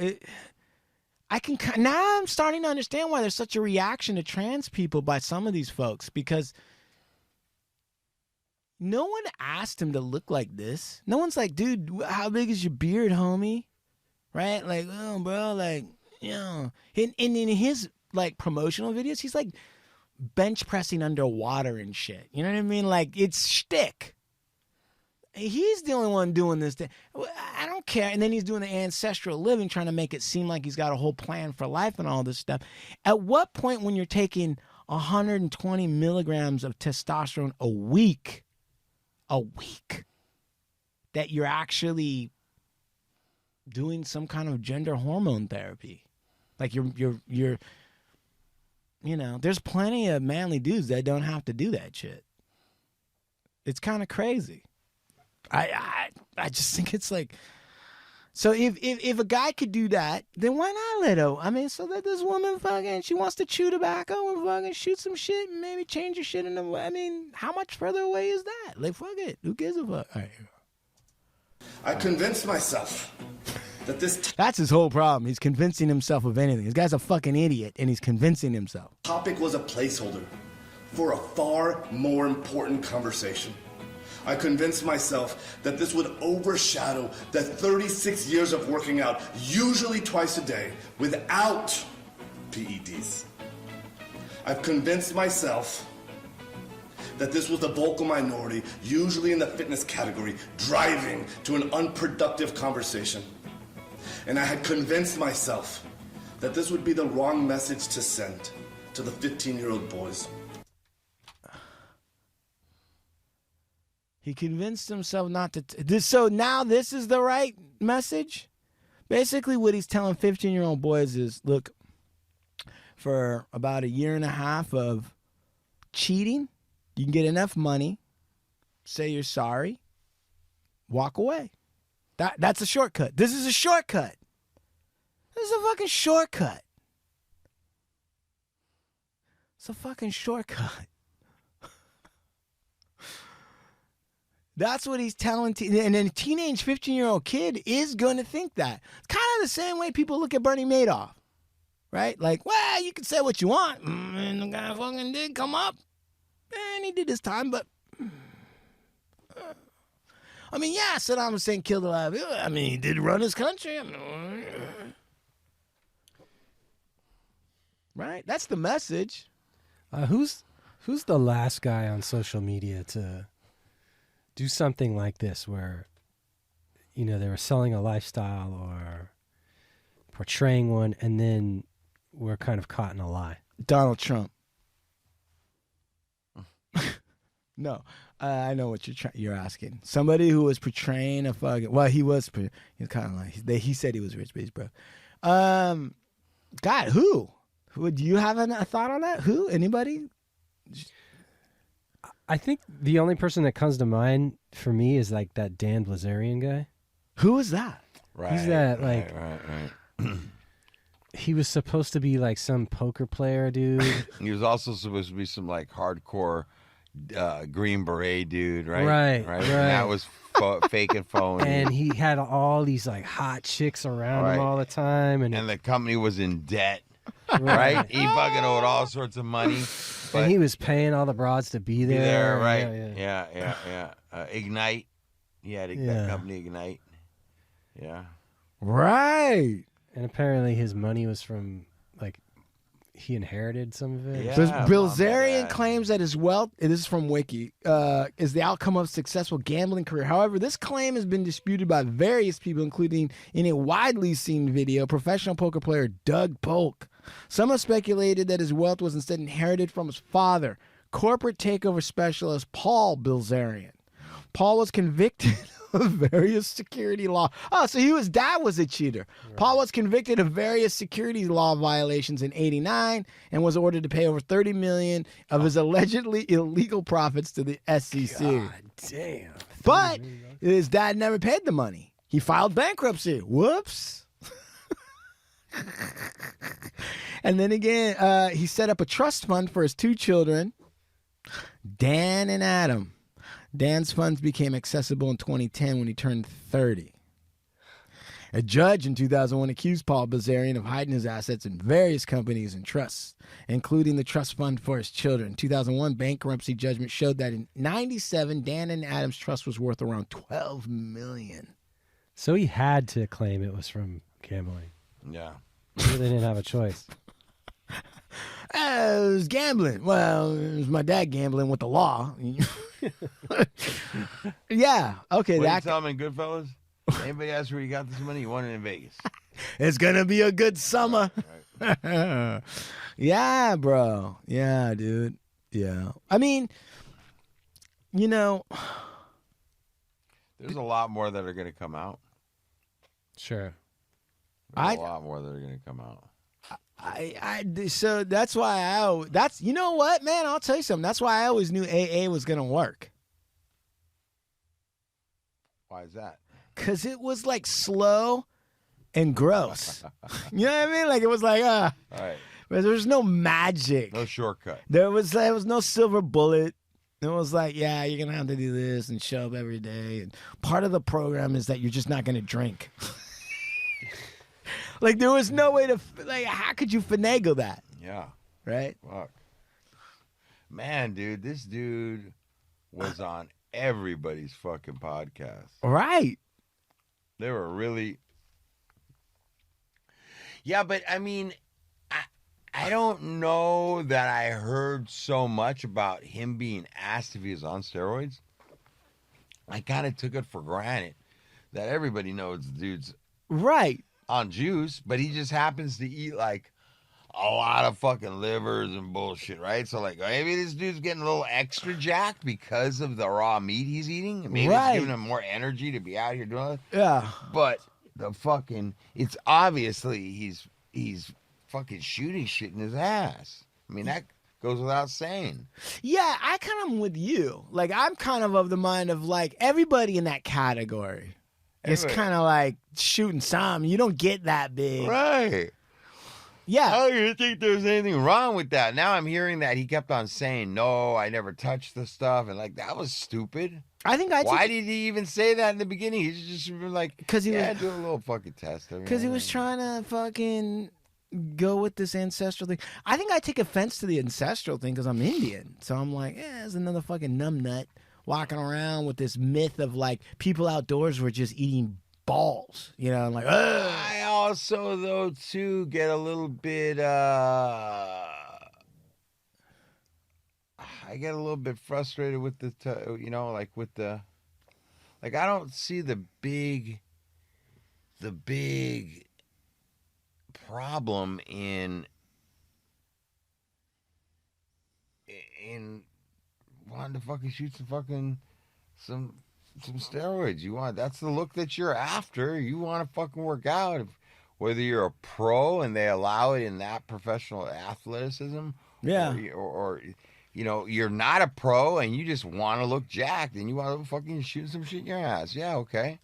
Speaker 3: I'm starting to understand why there's such a reaction to trans people by some of these folks, because no one asked him to look like this. No one's like, dude, how big is your beard, homie? Right? Like, oh, bro, like, And in his, like, promotional videos, he's, like, bench pressing underwater and shit. You know what I mean? Like, it's shtick. He's the only one doing this thing. I don't care. And then he's doing the ancestral living, trying to make it seem like he's got a whole plan for life and all this stuff. At what point, when you're taking 120 milligrams of testosterone a week, that you're actually doing some kind of gender hormone therapy? Like you're there's plenty of manly dudes that don't have to do that shit. It's kind of crazy. I just think it's like, so if a guy could do that, then why not let her? I mean, so that this woman fucking, she wants to chew tobacco and fucking shoot some shit and maybe change her shit in the way. I mean, how much further away is that? Like, fuck it. Who gives a fuck? All right.
Speaker 5: I convinced myself that this
Speaker 3: That's his whole problem. He's convincing himself of anything. This guy's a fucking idiot, and he's convincing himself.
Speaker 5: topic was a placeholder for a far more important conversation. I convinced myself that this would overshadow the 36 years of working out, usually twice a day, without PEDs. I've convinced myself that this was the vocal minority, usually in the fitness category, driving to an unproductive conversation. And I had convinced myself that this would be the wrong message to send to the 15-year-old boys.
Speaker 3: He convinced himself not to. So now this is the right message? Basically, what he's telling 15-year-old boys is, look, for about a year and a half of cheating, you can get enough money, say you're sorry, walk away. That's a shortcut. This is a shortcut. This is a fucking shortcut. It's a fucking shortcut. That's what he's telling. And then a teenage 15-year-old kid is going to think that. It's kind of the same way people look at Bernie Madoff. Right? Like, well, you can say what you want. And the guy fucking did come up. And he did his time, but... I mean, yeah, Saddam Hussein killed a lot of people. I mean, he did run his country. I mean, right? That's the message.
Speaker 4: Who's the last guy on social media to do something like this where, you know, they were selling a lifestyle or portraying one and then we're kind of caught in a lie?
Speaker 3: Donald Trump. No, I know what you're asking. Somebody who was portraying a fucking. Well, he was kind of like he said he was rich, but he's broke. God, who? Who? Do you have a thought on that? Who? Anybody?
Speaker 4: I think the only person that comes to mind for me is like that Dan Blazarian guy.
Speaker 3: Who is that?
Speaker 2: Right.
Speaker 4: He's that
Speaker 2: right.
Speaker 4: He was supposed to be like some poker player dude.
Speaker 2: He was also supposed to be some like hardcore Green Beret dude, right?
Speaker 4: Right.
Speaker 2: And that was fake and phony.
Speaker 4: And he had all these like hot chicks around him all the time, and
Speaker 2: the company was in debt, right? He fucking owed all sorts of money,
Speaker 4: and he was paying all the broads to be there.
Speaker 2: Right? Yeah. Ignite. He had that company Ignite. Yeah.
Speaker 3: Right.
Speaker 4: And apparently his money was from like he inherited some of it.
Speaker 2: Yeah.
Speaker 3: Bilzerian claims that his wealth, this is from Wiki, is the outcome of a successful gambling career. However, this claim has been disputed by various people, including in a widely seen video, professional poker player Doug Polk. Some have speculated that his wealth was instead inherited from his father, corporate takeover specialist Paul Bilzerian. Paul was convicted of various security law. Oh, so his dad was a cheater. Right. Paul was convicted of various securities law violations in '89 and was ordered to pay over $30 million of his allegedly illegal profits to the SEC.
Speaker 4: God damn.
Speaker 3: But his dad never paid the money. He filed bankruptcy. Whoops. And then again, he set up a trust fund for his two children, Dan and Adam. Dan's funds became accessible in 2010 when he turned 30. A judge in 2001 accused Paul Bilzerian of hiding his assets in various companies and trusts, including the trust fund for his children. 2001 bankruptcy judgment showed that in 97, Dan and Adam's trust was worth around $12 million.
Speaker 4: So he had to claim it was from gambling.
Speaker 2: Yeah.
Speaker 4: Maybe they didn't have a choice.
Speaker 3: It was gambling. Well, it was my dad gambling with the law. Yeah. Okay.
Speaker 2: What did you tell him in Goodfellas? Anybody ask where you got this money? You won it in Vegas.
Speaker 3: It's gonna be a good summer.
Speaker 2: Right.
Speaker 3: Yeah, bro. Yeah, dude. Yeah. I mean, you know,
Speaker 2: there's a lot more that are gonna come out.
Speaker 4: Sure.
Speaker 2: There's a lot more that are gonna come out.
Speaker 3: So that's why you know what, man, I'll tell you something. That's why I always knew AA was going to work.
Speaker 2: Why is that?
Speaker 3: Because it was like slow and gross. You know what I mean? Like it was like,
Speaker 2: All right.
Speaker 3: But there was no magic.
Speaker 2: No shortcut.
Speaker 3: There was no silver bullet. It was like, yeah, you're going to have to do this and show up every day. And part of the program is that you're just not going to drink. Like, there was no way to, like, how could you finagle that?
Speaker 2: Yeah.
Speaker 3: Right?
Speaker 2: Fuck. Man, dude, this dude was on everybody's fucking podcast.
Speaker 3: Right.
Speaker 2: They were really... Yeah, but, I mean, I don't know that I heard so much about him being asked if he was on steroids. I kind of took it for granted that everybody knows the dude's...
Speaker 3: Right.
Speaker 2: On juice, but he just happens to eat like a lot of fucking livers and bullshit, right? So like maybe this dude's getting a little extra jacked because of the raw meat he's eating. Maybe it's giving him more energy to be out here doing it.
Speaker 3: Yeah.
Speaker 2: But it's obviously he's fucking shooting shit in his ass. I mean, that goes without saying.
Speaker 3: Yeah, I kind of am with you. Like I'm kind of the mind of like everybody in that category. It's kind of like shooting some. You don't get that big.
Speaker 2: Right.
Speaker 3: Yeah.
Speaker 2: How do you think there's anything wrong with that? Now I'm hearing that he kept on saying, no, I never touched the stuff. And like, that was stupid.
Speaker 3: I think
Speaker 2: Why did he even say that in the beginning? He's just like,
Speaker 3: because he was
Speaker 2: do a little fucking test.
Speaker 3: Because he was trying to fucking go with this ancestral thing. I think I take offense to the ancestral thing because I'm Indian. So I'm like, there's another fucking numbnut walking around with this myth of like people outdoors were just eating balls, you know, and like, ugh.
Speaker 2: I also though too get a little bit I get a little bit frustrated with the, like with the, like I don't see the big problem in wanting to fucking shoot some steroids. That's the look that you're after. You want to fucking work out, whether you're a pro and they allow it in that professional athleticism,
Speaker 3: Yeah,
Speaker 2: or you're not a pro and you just want to look jacked and you want to fucking shoot some shit in your ass. Yeah, okay.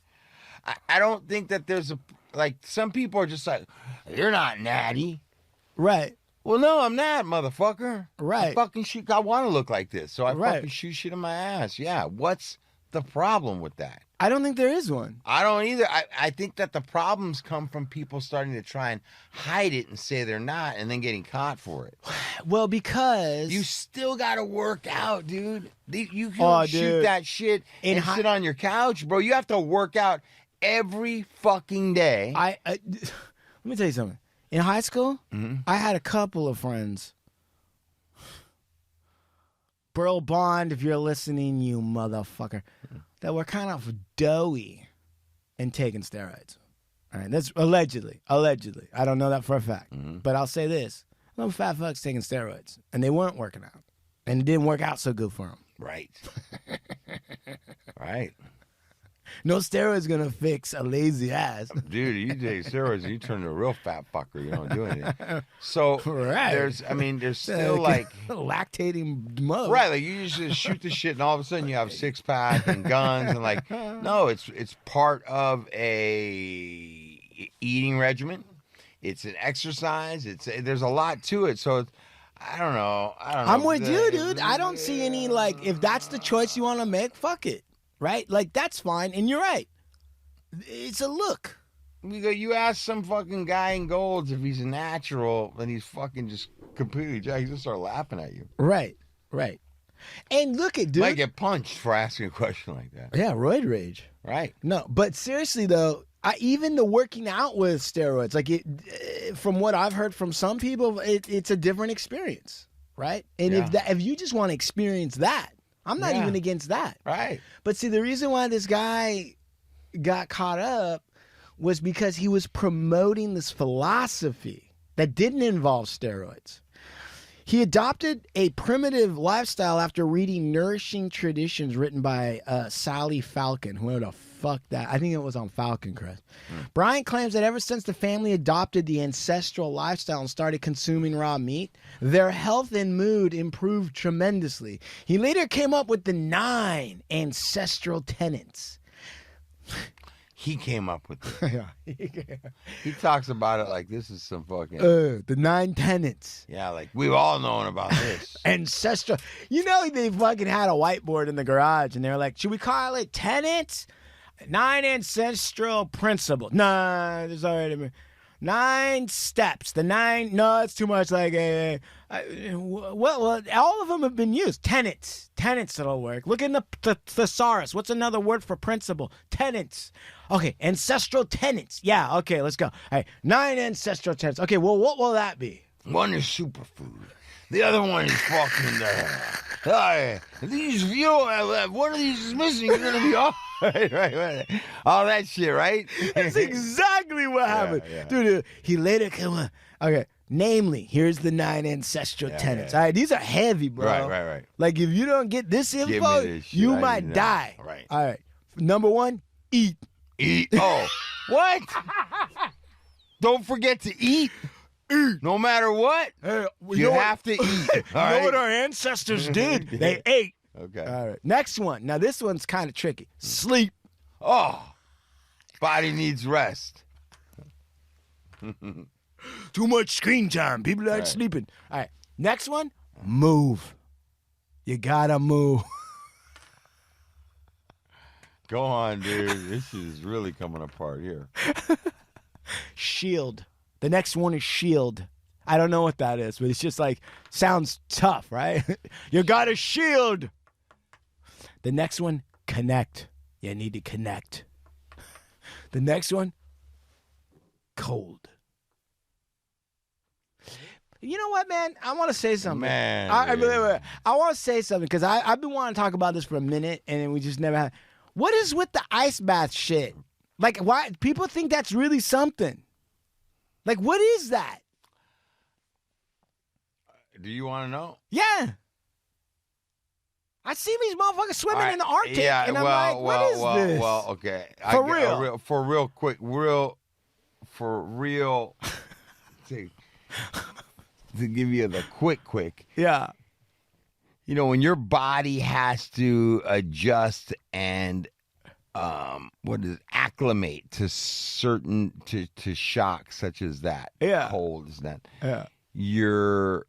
Speaker 2: I don't think that there's some people are just like, you're not natty.
Speaker 3: right.
Speaker 2: Well, no, I'm not, motherfucker.
Speaker 3: Right.
Speaker 2: I fucking shoot. I want to look like this, so I
Speaker 3: Right.
Speaker 2: fucking shoot shit in my ass. Yeah. What's the problem with that?
Speaker 3: I don't think there is one.
Speaker 2: I don't either. I think that the problems come from people starting to try and hide it and say they're not, and then getting caught for it.
Speaker 3: Well, because
Speaker 2: You still got to work out, dude. You can't shoot
Speaker 3: dude.
Speaker 2: that shit
Speaker 3: In
Speaker 2: and
Speaker 3: hi-
Speaker 2: sit on your couch, bro. You have to work out every fucking day.
Speaker 3: let me tell you something. In high school, I had a couple of friends. Burl Bond, if you're listening, you motherfucker, that were kind of doughy and taking steroids. All right, that's allegedly. I don't know that for a fact, but I'll say this: some fat fucks taking steroids, and they weren't working out, and it didn't work out so good for them.
Speaker 2: Right. Right.
Speaker 3: No steroids gonna fix a lazy ass.
Speaker 2: Dude, you take steroids and you turn into a real fat fucker. You don't do anything. So
Speaker 3: Right.
Speaker 2: there's still like,
Speaker 3: lactating mug.
Speaker 2: right, like you just shoot the shit and all of a sudden you have 6-pack and guns and like, no, it's part of a eating regimen. It's an exercise. There's a lot to it. So I don't know.
Speaker 3: I'm with you, dude. I don't see any if that's the choice you want to make, fuck it. Right? Like, that's fine. And you're right. It's a look.
Speaker 2: You ask some fucking guy in Golds if he's a natural and he's fucking just completely jacked, he's just start laughing at you.
Speaker 3: Right. And look at, dude.
Speaker 2: Might get punched for asking a question like that.
Speaker 3: Yeah, roid rage.
Speaker 2: Right.
Speaker 3: No, but seriously, though, even the working out with steroids, from what I've heard from some people, it's a different experience. Right? And if you just want to experience that, I'm not even against that.
Speaker 2: Right.
Speaker 3: But see, the reason why this guy got caught up was because he was promoting this philosophy that didn't involve steroids. He adopted a primitive lifestyle after reading Nourishing Traditions written by Sally Falcon. Whoever the fuck that. I think it was on Falcon Crest. Brian claims that ever since the family adopted the ancestral lifestyle and started consuming raw meat, their health and mood improved tremendously. He later came up with the 9 ancestral tenets.
Speaker 2: He came up with it. He talks about it like this is some fucking...
Speaker 3: the 9 tenets.
Speaker 2: yeah, like we've all known about this.
Speaker 3: Ancestral. You know, they fucking had a whiteboard in the garage and they were like, should we call it tenets? 9 ancestral principles. Nah, there's already 9 steps. The 9, no, it's too much like well, all of them have been used. Tenets that'll work. Look in the thesaurus. What's another word for principle? Tenets. Okay, ancestral tenets. Yeah, okay, let's go. All right, 9 ancestral tenets. Okay, well, what will that be?
Speaker 2: One is superfood. The other one is fucking these, you know, one of these is missing. You're gonna be all right. All that shit, right?
Speaker 3: That's exactly what happened.
Speaker 2: yeah.
Speaker 3: Dude, he later came on. Okay, namely, here's the 9 ancestral tenets.
Speaker 2: yeah.
Speaker 3: All right, these are heavy, bro.
Speaker 2: Right.
Speaker 3: Like, if you don't get this info,
Speaker 2: this shit.
Speaker 3: you
Speaker 2: I
Speaker 3: might
Speaker 2: need to know.
Speaker 3: die.
Speaker 2: Right.
Speaker 3: All right. Number 1, eat.
Speaker 2: Eat. Oh, what? Don't forget to eat. No matter what,
Speaker 3: Hey,
Speaker 2: you have to eat. All right?
Speaker 3: what our ancestors did? They ate.
Speaker 2: Okay.
Speaker 3: All right. Next one. Now, this one's kind of tricky. Sleep.
Speaker 2: Oh, body needs rest.
Speaker 3: Too much screen time. People aren't
Speaker 2: Right.
Speaker 3: sleeping. All right. Next one, move. You gotta move.
Speaker 2: Go on, dude. This is really coming apart here.
Speaker 3: Shield. The next one is shield. I don't know what that is, but it's just like, sounds tough, right? You got a shield. The next one, connect. You need to connect. The next one, cold. You know what, man? I want to say something.
Speaker 2: Man,
Speaker 3: I want to say something because I've been wanting to talk about this for a minute, and we just never had. What is with the ice bath shit? Like, why people think that's really something? Like, what is that?
Speaker 2: Do you want to know?
Speaker 3: Yeah. I see these motherfuckers swimming in the Arctic, and I'm like, what is this?
Speaker 2: Well, okay.
Speaker 3: For real.
Speaker 2: To give you the quick.
Speaker 3: Yeah.
Speaker 2: You know, when your body has to adjust and acclimate to certain to shocks such as that.
Speaker 3: Yeah.
Speaker 2: Cold is that.
Speaker 3: Yeah.
Speaker 2: Your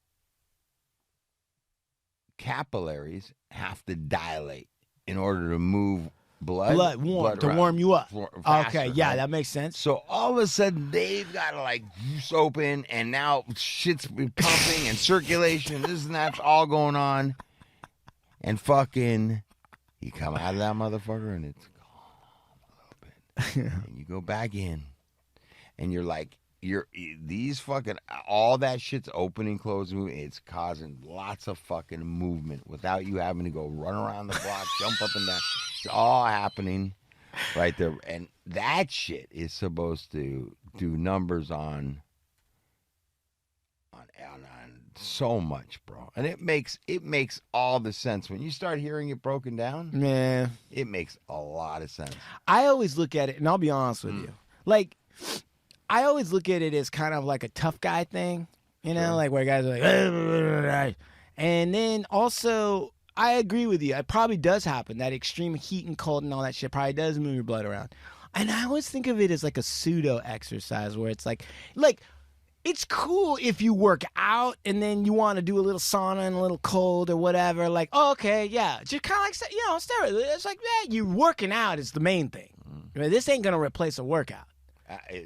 Speaker 2: capillaries have to dilate in order to move blood
Speaker 3: warm you up.
Speaker 2: Faster,
Speaker 3: okay, yeah,
Speaker 2: right?
Speaker 3: that makes sense.
Speaker 2: So all of a sudden they've got to like juice open, and now shit's pumping and circulation, this and that's all going on, and fucking you come out of that motherfucker and it's gone a little bit, and you go back in, and you're like. These fucking all that shit's opening, closing. It's causing lots of fucking movement without you having to go run around the block, jump up and down. It's all happening right there, and that shit is supposed to do numbers on so much, bro. And it makes all the sense when you start hearing it broken down.
Speaker 3: Man,
Speaker 2: it makes a lot of sense.
Speaker 3: I always look at it, and I'll be honest with you, like. I always look at it as kind of like a tough guy thing, you know, like where guys are like, and then also I agree with you. It probably does happen. That extreme heat and cold and all that shit probably does move your blood around. And I always think of it as like a pseudo exercise where it's like it's cool if you work out and then you want to do a little sauna and a little cold or whatever. Like, oh, okay, yeah, just kind of like steroids. It's like you working out is the main thing. I mean, this ain't gonna replace a workout.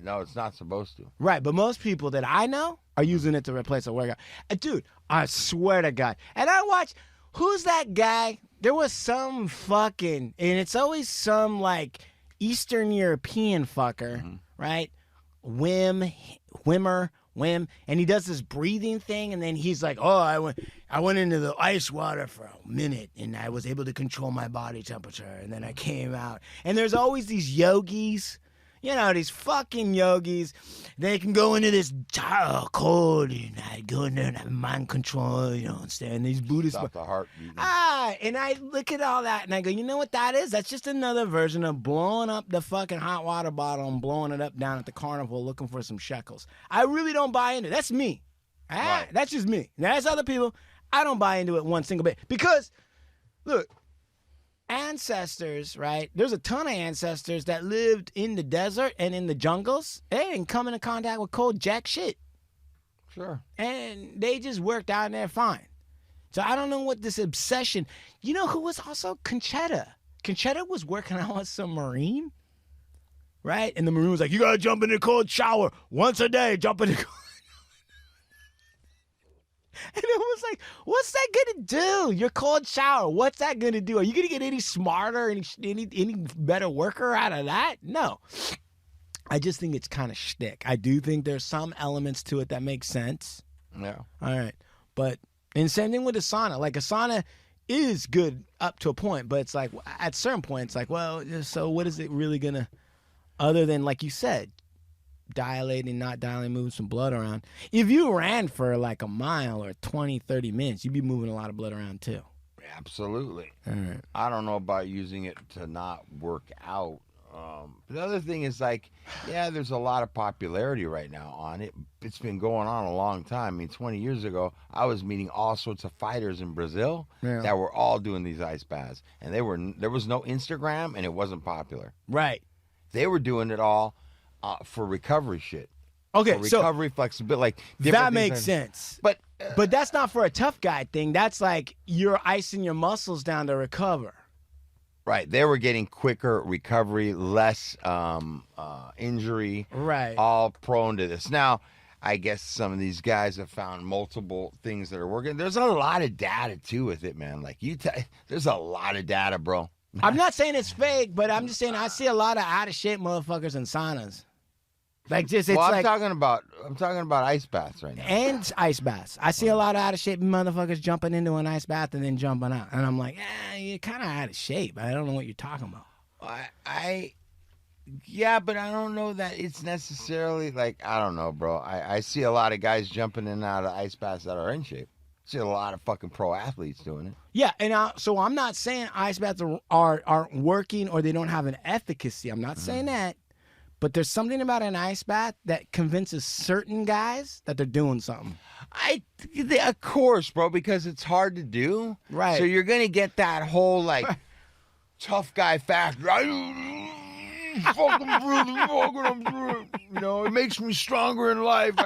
Speaker 2: No, it's not supposed to.
Speaker 3: Right, but most people that I know are using it to replace a workout. Dude, I swear to God. And I watch, who's that guy? There was some fucking, and it's always some like Eastern European fucker, right? Wim, and he does this breathing thing, and then he's like, oh, I went into the ice water for a minute, and I was able to control my body temperature, and then I came out. And there's always these yogis. You know, these fucking yogis, they can go into this cold, and I go in there and have mind control, you know, and these Buddhists.
Speaker 2: Stop the heart.
Speaker 3: And I look at all that and I go, you know what that is? That's just another version of blowing up the fucking hot water bottle and blowing it up down at the carnival looking for some shekels. I really don't buy into it. That's me. Right. That's just me. Now, that's other people. I don't buy into it one single bit. Because, look, ancestors, right? There's a ton of ancestors that lived in the desert and in the jungles. They didn't come into contact with cold jack shit.
Speaker 2: Sure.
Speaker 3: And they just worked out there fine. So I don't know what this obsession. You know who was also Conchetta? Conchetta was working on a submarine, right? And the Marine was like, you gotta jump in the cold shower once a day. Jump in the cold. And it was like, what's that gonna do? Your cold shower. What's that gonna do? Are you gonna get any smarter, any better worker out of that? No. I just think it's kind of shtick. I do think there's some elements to it that make sense.
Speaker 2: Yeah.
Speaker 3: All right. But, and same thing with a sauna. Like a sauna is good up to a point, but it's like, at certain points, like, well, so what is it really gonna, other than, like you said, dilating, not dilating, moving some blood around. If you ran for like a mile or 20, 30 minutes, you'd be moving a lot of blood around too.
Speaker 2: Absolutely.
Speaker 3: All right.
Speaker 2: I don't know about using it to not work out. The other thing is like, yeah, there's a lot of popularity right now on it. It's been going on a long time. I mean, 20 years ago, I was meeting all sorts of fighters in Brazil that were all doing these ice baths. And there was no Instagram, and it wasn't popular.
Speaker 3: Right.
Speaker 2: They were doing it all for recovery shit.
Speaker 3: Okay,
Speaker 2: for recovery, flexibility, like
Speaker 3: that makes sense.
Speaker 2: But
Speaker 3: that's not for a tough guy thing. That's like you're icing your muscles down to recover.
Speaker 2: Right, they were getting quicker recovery, less injury.
Speaker 3: Right,
Speaker 2: all prone to this. Now, I guess some of these guys have found multiple things that are working. There's a lot of data too with it, man. Like there's a lot of data, bro.
Speaker 3: I'm not saying it's fake, but I'm just saying I see a lot of out of shape motherfuckers in saunas. Like just it's
Speaker 2: Well,
Speaker 3: like
Speaker 2: I'm talking about ice baths right now.
Speaker 3: and ice baths. I see a lot of out of shape motherfuckers jumping into an ice bath and then jumping out, and I'm like, you're kind of out of shape. I don't know what you're talking about.
Speaker 2: Yeah, but I don't know that it's necessarily like, I don't know, bro. I see a lot of guys jumping in and out of ice baths that are in shape. I see a lot of fucking pro athletes doing it.
Speaker 3: Yeah, and so I'm not saying ice baths aren't working or they don't have an efficacy. I'm not saying that. But there's something about an ice bath that convinces certain guys that they're doing something.
Speaker 2: Of course, bro, because it's hard to do.
Speaker 3: Right.
Speaker 2: So you're going to get that whole, like, tough guy factor. You know, it makes me stronger in life.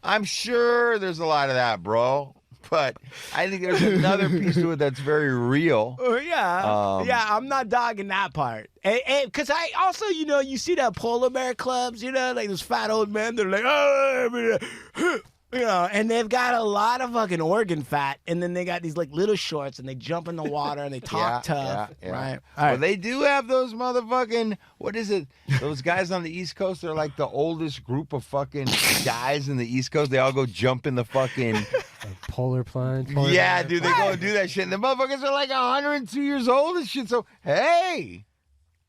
Speaker 2: I'm sure there's a lot of that, bro. But I think there's another piece to it that's very real.
Speaker 3: I'm not dogging that part. Because I also, you see that polar bear clubs, like those fat old men. They're like, and they've got a lot of fucking organ fat, and then they got these like little shorts, and they jump in the water, and they talk tough, right?
Speaker 2: Well, they do have those motherfucking, what is it? Those guys on the East Coast, they're like the oldest group of fucking guys in the East Coast. They all go jump in the fucking...
Speaker 4: polar plunge.
Speaker 2: Yeah, dude, they go and do that shit. And the motherfuckers are like 102 years old and shit. So, hey,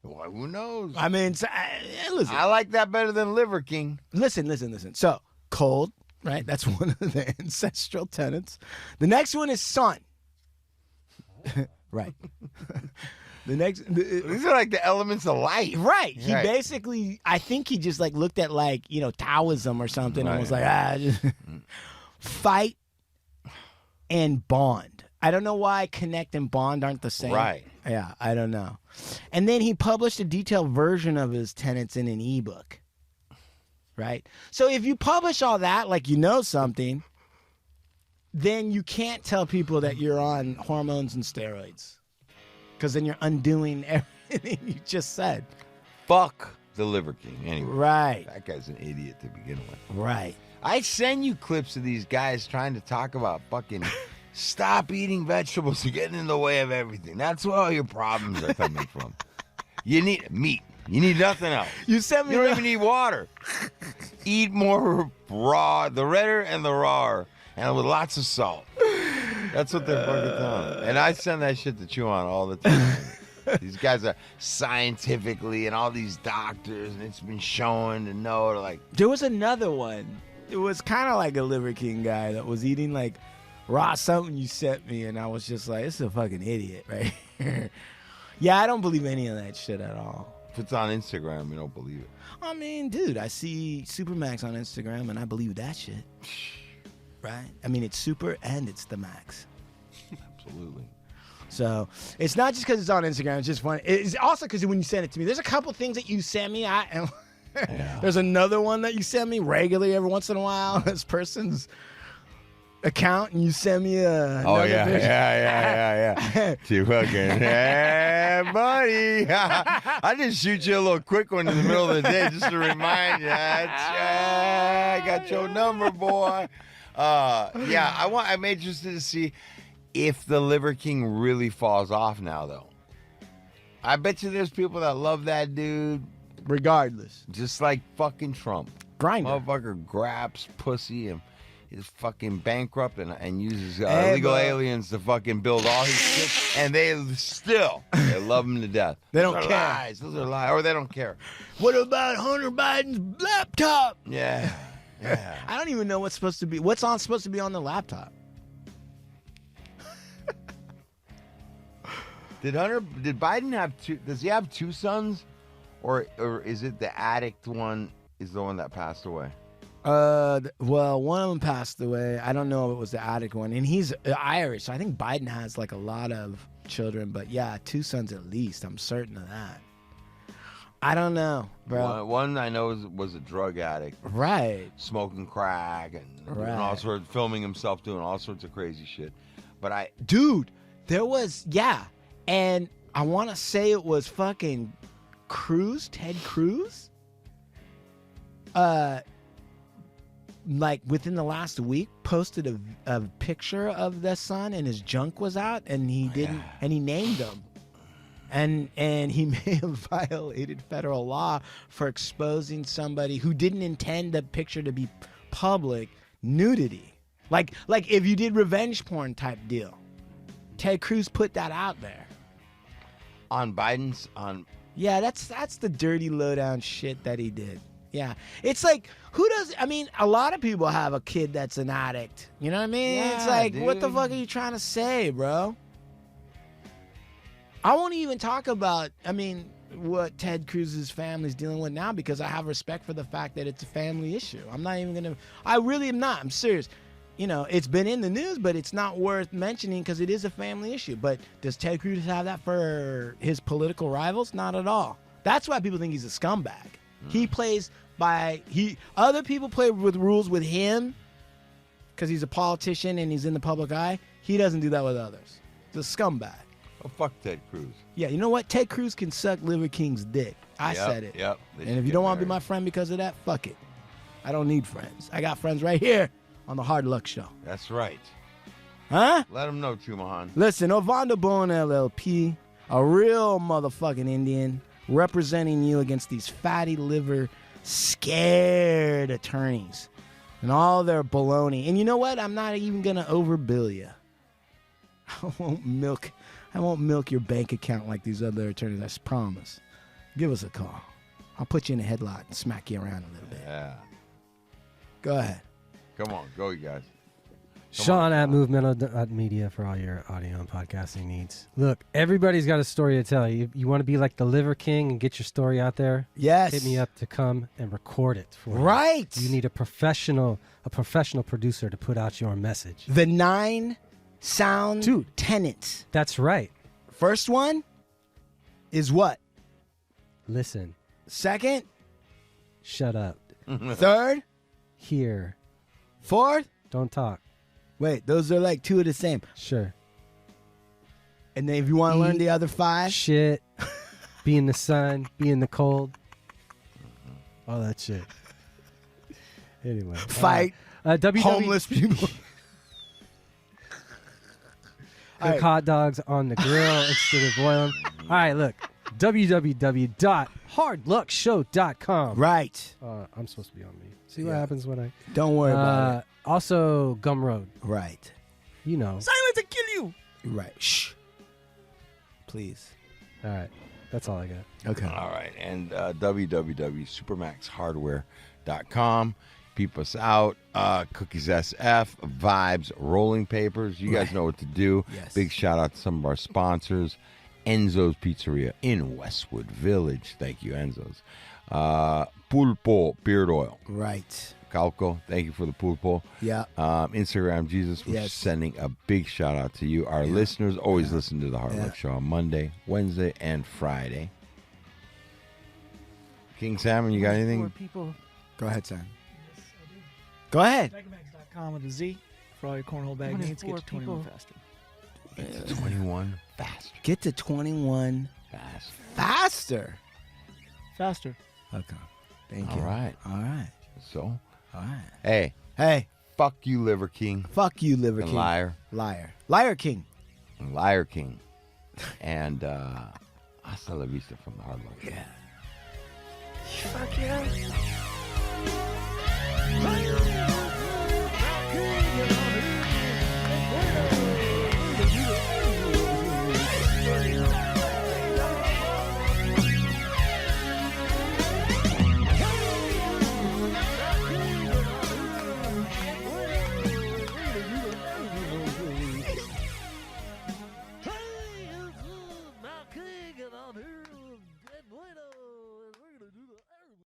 Speaker 2: well, who knows?
Speaker 3: I mean, listen.
Speaker 2: I like that better than Liver King.
Speaker 3: Listen. So, cold, right? That's one of the ancestral tenets. The next one is sun. Right.
Speaker 2: These are like the elements of life.
Speaker 3: Right. He basically, I think he just like looked at like, Taoism or something and was like, just fight and bond. I don't know why connect and bond aren't the same.
Speaker 2: Right.
Speaker 3: Yeah, I don't know. And then he published a detailed version of his tenets in an ebook. Right? So if you publish all that like something, then you can't tell people that you're on hormones and steroids. Because then you're undoing everything you just said.
Speaker 2: Fuck the Liver King. Anyway.
Speaker 3: Right.
Speaker 2: That guy's an idiot to begin with.
Speaker 3: Right.
Speaker 2: I send you clips of these guys trying to talk about fucking stop eating vegetables. You're getting in the way of everything. That's where all your problems are coming from. You need meat. You need nothing else.
Speaker 3: You sent me.
Speaker 2: You don't even need water. Eat more raw, the redder and the rawer, and with lots of salt. That's what they're fucking telling. And I send that shit to Chumahan all the time. These guys are scientifically and all these doctors, and it's been shown to know. Like,
Speaker 3: there was another one. It was kind of like a Liver King guy that was eating like raw something you sent me, and I was just like, "This is a fucking idiot, right here." Yeah, I don't believe any of that shit at all.
Speaker 2: if it's on Instagram, you don't believe it.
Speaker 3: I mean, dude, I see Supermax on Instagram, and I believe that shit. Right? I mean, it's super and it's the max.
Speaker 2: Absolutely.
Speaker 3: So it's not just because it's on Instagram. It's just fun. It's also because when you send it to me, there's a couple things that you send me. There's another one that you send me regularly every once in a while. This person's account, and you send me a.
Speaker 2: Oh yeah. Too fucking, hey, buddy. I just shoot you a little quick one in the middle of the day just to remind you. I got your number, boy. I'm interested to see if the Liver King really falls off now, though. I bet you there's people that love that dude.
Speaker 3: Regardless.
Speaker 2: Just like fucking Trump.
Speaker 3: Grinder.
Speaker 2: Motherfucker grabs pussy and is fucking bankrupt and uses illegal aliens to fucking build all his shit. And they love him to death.
Speaker 3: They don't
Speaker 2: Those are
Speaker 3: care.
Speaker 2: lies. Those are lies. Or they don't care.
Speaker 3: What about Hunter Biden's laptop?
Speaker 2: Yeah.
Speaker 3: I don't even know what's supposed to be on the laptop.
Speaker 2: Did Biden have two? Does he have two sons, or is it the addict one is the one that passed away?
Speaker 3: Well, one of them passed away. I don't know if it was the addict one, and he's Irish. So I think Biden has like a lot of children, but yeah, two sons at least. I'm certain of that. I don't know, bro.
Speaker 2: One I know was a drug addict,
Speaker 3: right?
Speaker 2: Smoking crack and doing all sorts, filming himself doing all sorts of crazy shit. But
Speaker 3: there was and I want to say it was fucking Ted Cruz. Like within the last week, posted a picture of the son, and his junk was out, and he didn't, and he named him. And he may have violated federal law for exposing somebody who didn't intend the picture to be public nudity. Like if you did revenge porn type deal. Ted Cruz put that out there.
Speaker 2: On Biden's
Speaker 3: Yeah, that's the dirty lowdown shit that he did. Yeah. It's like, who does, I mean, a lot of people have a kid that's an addict. You know what I mean?
Speaker 2: Yeah,
Speaker 3: it's like, what the
Speaker 2: dude.
Speaker 3: fuck are you trying to say, bro? I won't even talk about, I mean, what Ted Cruz's family's dealing with now because I have respect for the fact that it's a family issue. I'm not even going to, I really am not. I'm serious. You know, it's been in the news, but it's not worth mentioning because it is a family issue. But does Ted Cruz have that for his political rivals? Not at all. That's why people think he's a scumbag. He plays by, other people play with rules with him because he's a politician and he's in the public eye. He doesn't do that with others. He's a scumbag.
Speaker 2: Oh, fuck Ted Cruz.
Speaker 3: Yeah, you know what? Ted Cruz can suck Liver King's dick. I
Speaker 2: Yep,
Speaker 3: said it.
Speaker 2: Yep.
Speaker 3: And if you don't want to be my friend because of that, fuck it. I don't need friends. I got friends right here on the Hard Luck Show.
Speaker 2: That's right.
Speaker 3: Huh?
Speaker 2: Let him know, Chumahan.
Speaker 3: Listen, Ovando Bone LLP, a real motherfucking Indian, representing you against these fatty liver, scared attorneys and all their baloney. And you know what? I'm not even going to overbill you. I won't milk your bank account like these other attorneys. I promise. Give us a call. I'll put you in a headlock and smack you around a little bit.
Speaker 2: Yeah.
Speaker 3: Go ahead.
Speaker 2: Come on, go, you guys.
Speaker 4: Sean at Movemental.media for all your audio and podcasting needs. Look, everybody's got a story to tell. You want to be like the Liver King and get your story out there?
Speaker 3: Yes.
Speaker 4: Hit me up to come and record it for you.
Speaker 3: Right.
Speaker 4: You need a professional producer to put out your message.
Speaker 3: The 9 sound
Speaker 4: Dude.
Speaker 3: tenets.
Speaker 4: That's right.
Speaker 3: First one is what?
Speaker 4: Listen.
Speaker 3: Second?
Speaker 4: Shut up.
Speaker 3: Third?
Speaker 4: Hear.
Speaker 3: Fourth?
Speaker 4: Don't talk.
Speaker 3: Wait, those are like 2 of the same.
Speaker 4: Sure.
Speaker 3: And then if you want to learn the other 5?
Speaker 4: Shit. Be in the sun. Be in the cold. All that shit. Anyway.
Speaker 3: Fight
Speaker 4: homeless
Speaker 3: people.
Speaker 4: Cook hot dogs on the grill instead of boil them. All right, look. www.hardluckshow.com.
Speaker 3: Right.
Speaker 4: I'm supposed to be on me. See what happens when I...
Speaker 3: Don't worry about it.
Speaker 4: Also, Gumroad.
Speaker 3: Right.
Speaker 4: You know.
Speaker 3: Silence and kill you. Right. Shh. Please.
Speaker 4: All right. That's all I got.
Speaker 3: Okay.
Speaker 2: All right. And www.supermaxhardware.com. Peep us out. Cookies SF, Vibes, Rolling Papers. You guys know what to do.
Speaker 3: Yes.
Speaker 2: Big shout out to some of our sponsors. Enzo's Pizzeria in Westwood Village. Thank you, Enzo's. Pulpo Beard Oil.
Speaker 3: Right.
Speaker 2: Calco, thank you for the pulpo.
Speaker 3: Yeah.
Speaker 2: Instagram Jesus, we're sending a big shout out to you. Our listeners always listen to the Hard Luck Show on Monday, Wednesday, and Friday. King Salmon, you got anything?
Speaker 3: Go ahead, son. Go ahead.
Speaker 6: Smeggma.com with a Z for all your cornhole bag needs. Get to 21 faster.
Speaker 2: Get to 21 faster.
Speaker 3: Get to 21
Speaker 2: Fast.
Speaker 3: faster.
Speaker 6: Faster.
Speaker 3: Okay. Thank you.
Speaker 2: All right.
Speaker 3: All right.
Speaker 2: So,
Speaker 3: All right.
Speaker 2: hey,
Speaker 3: Hey,
Speaker 2: fuck you, Liver King.
Speaker 3: fuck you, Liver
Speaker 2: And
Speaker 3: King.
Speaker 2: Liar.
Speaker 3: Liar. Liar King.
Speaker 2: And Liar King. And hasta la vista from the Hard Luck Show.
Speaker 3: Yeah. Fuck yeah.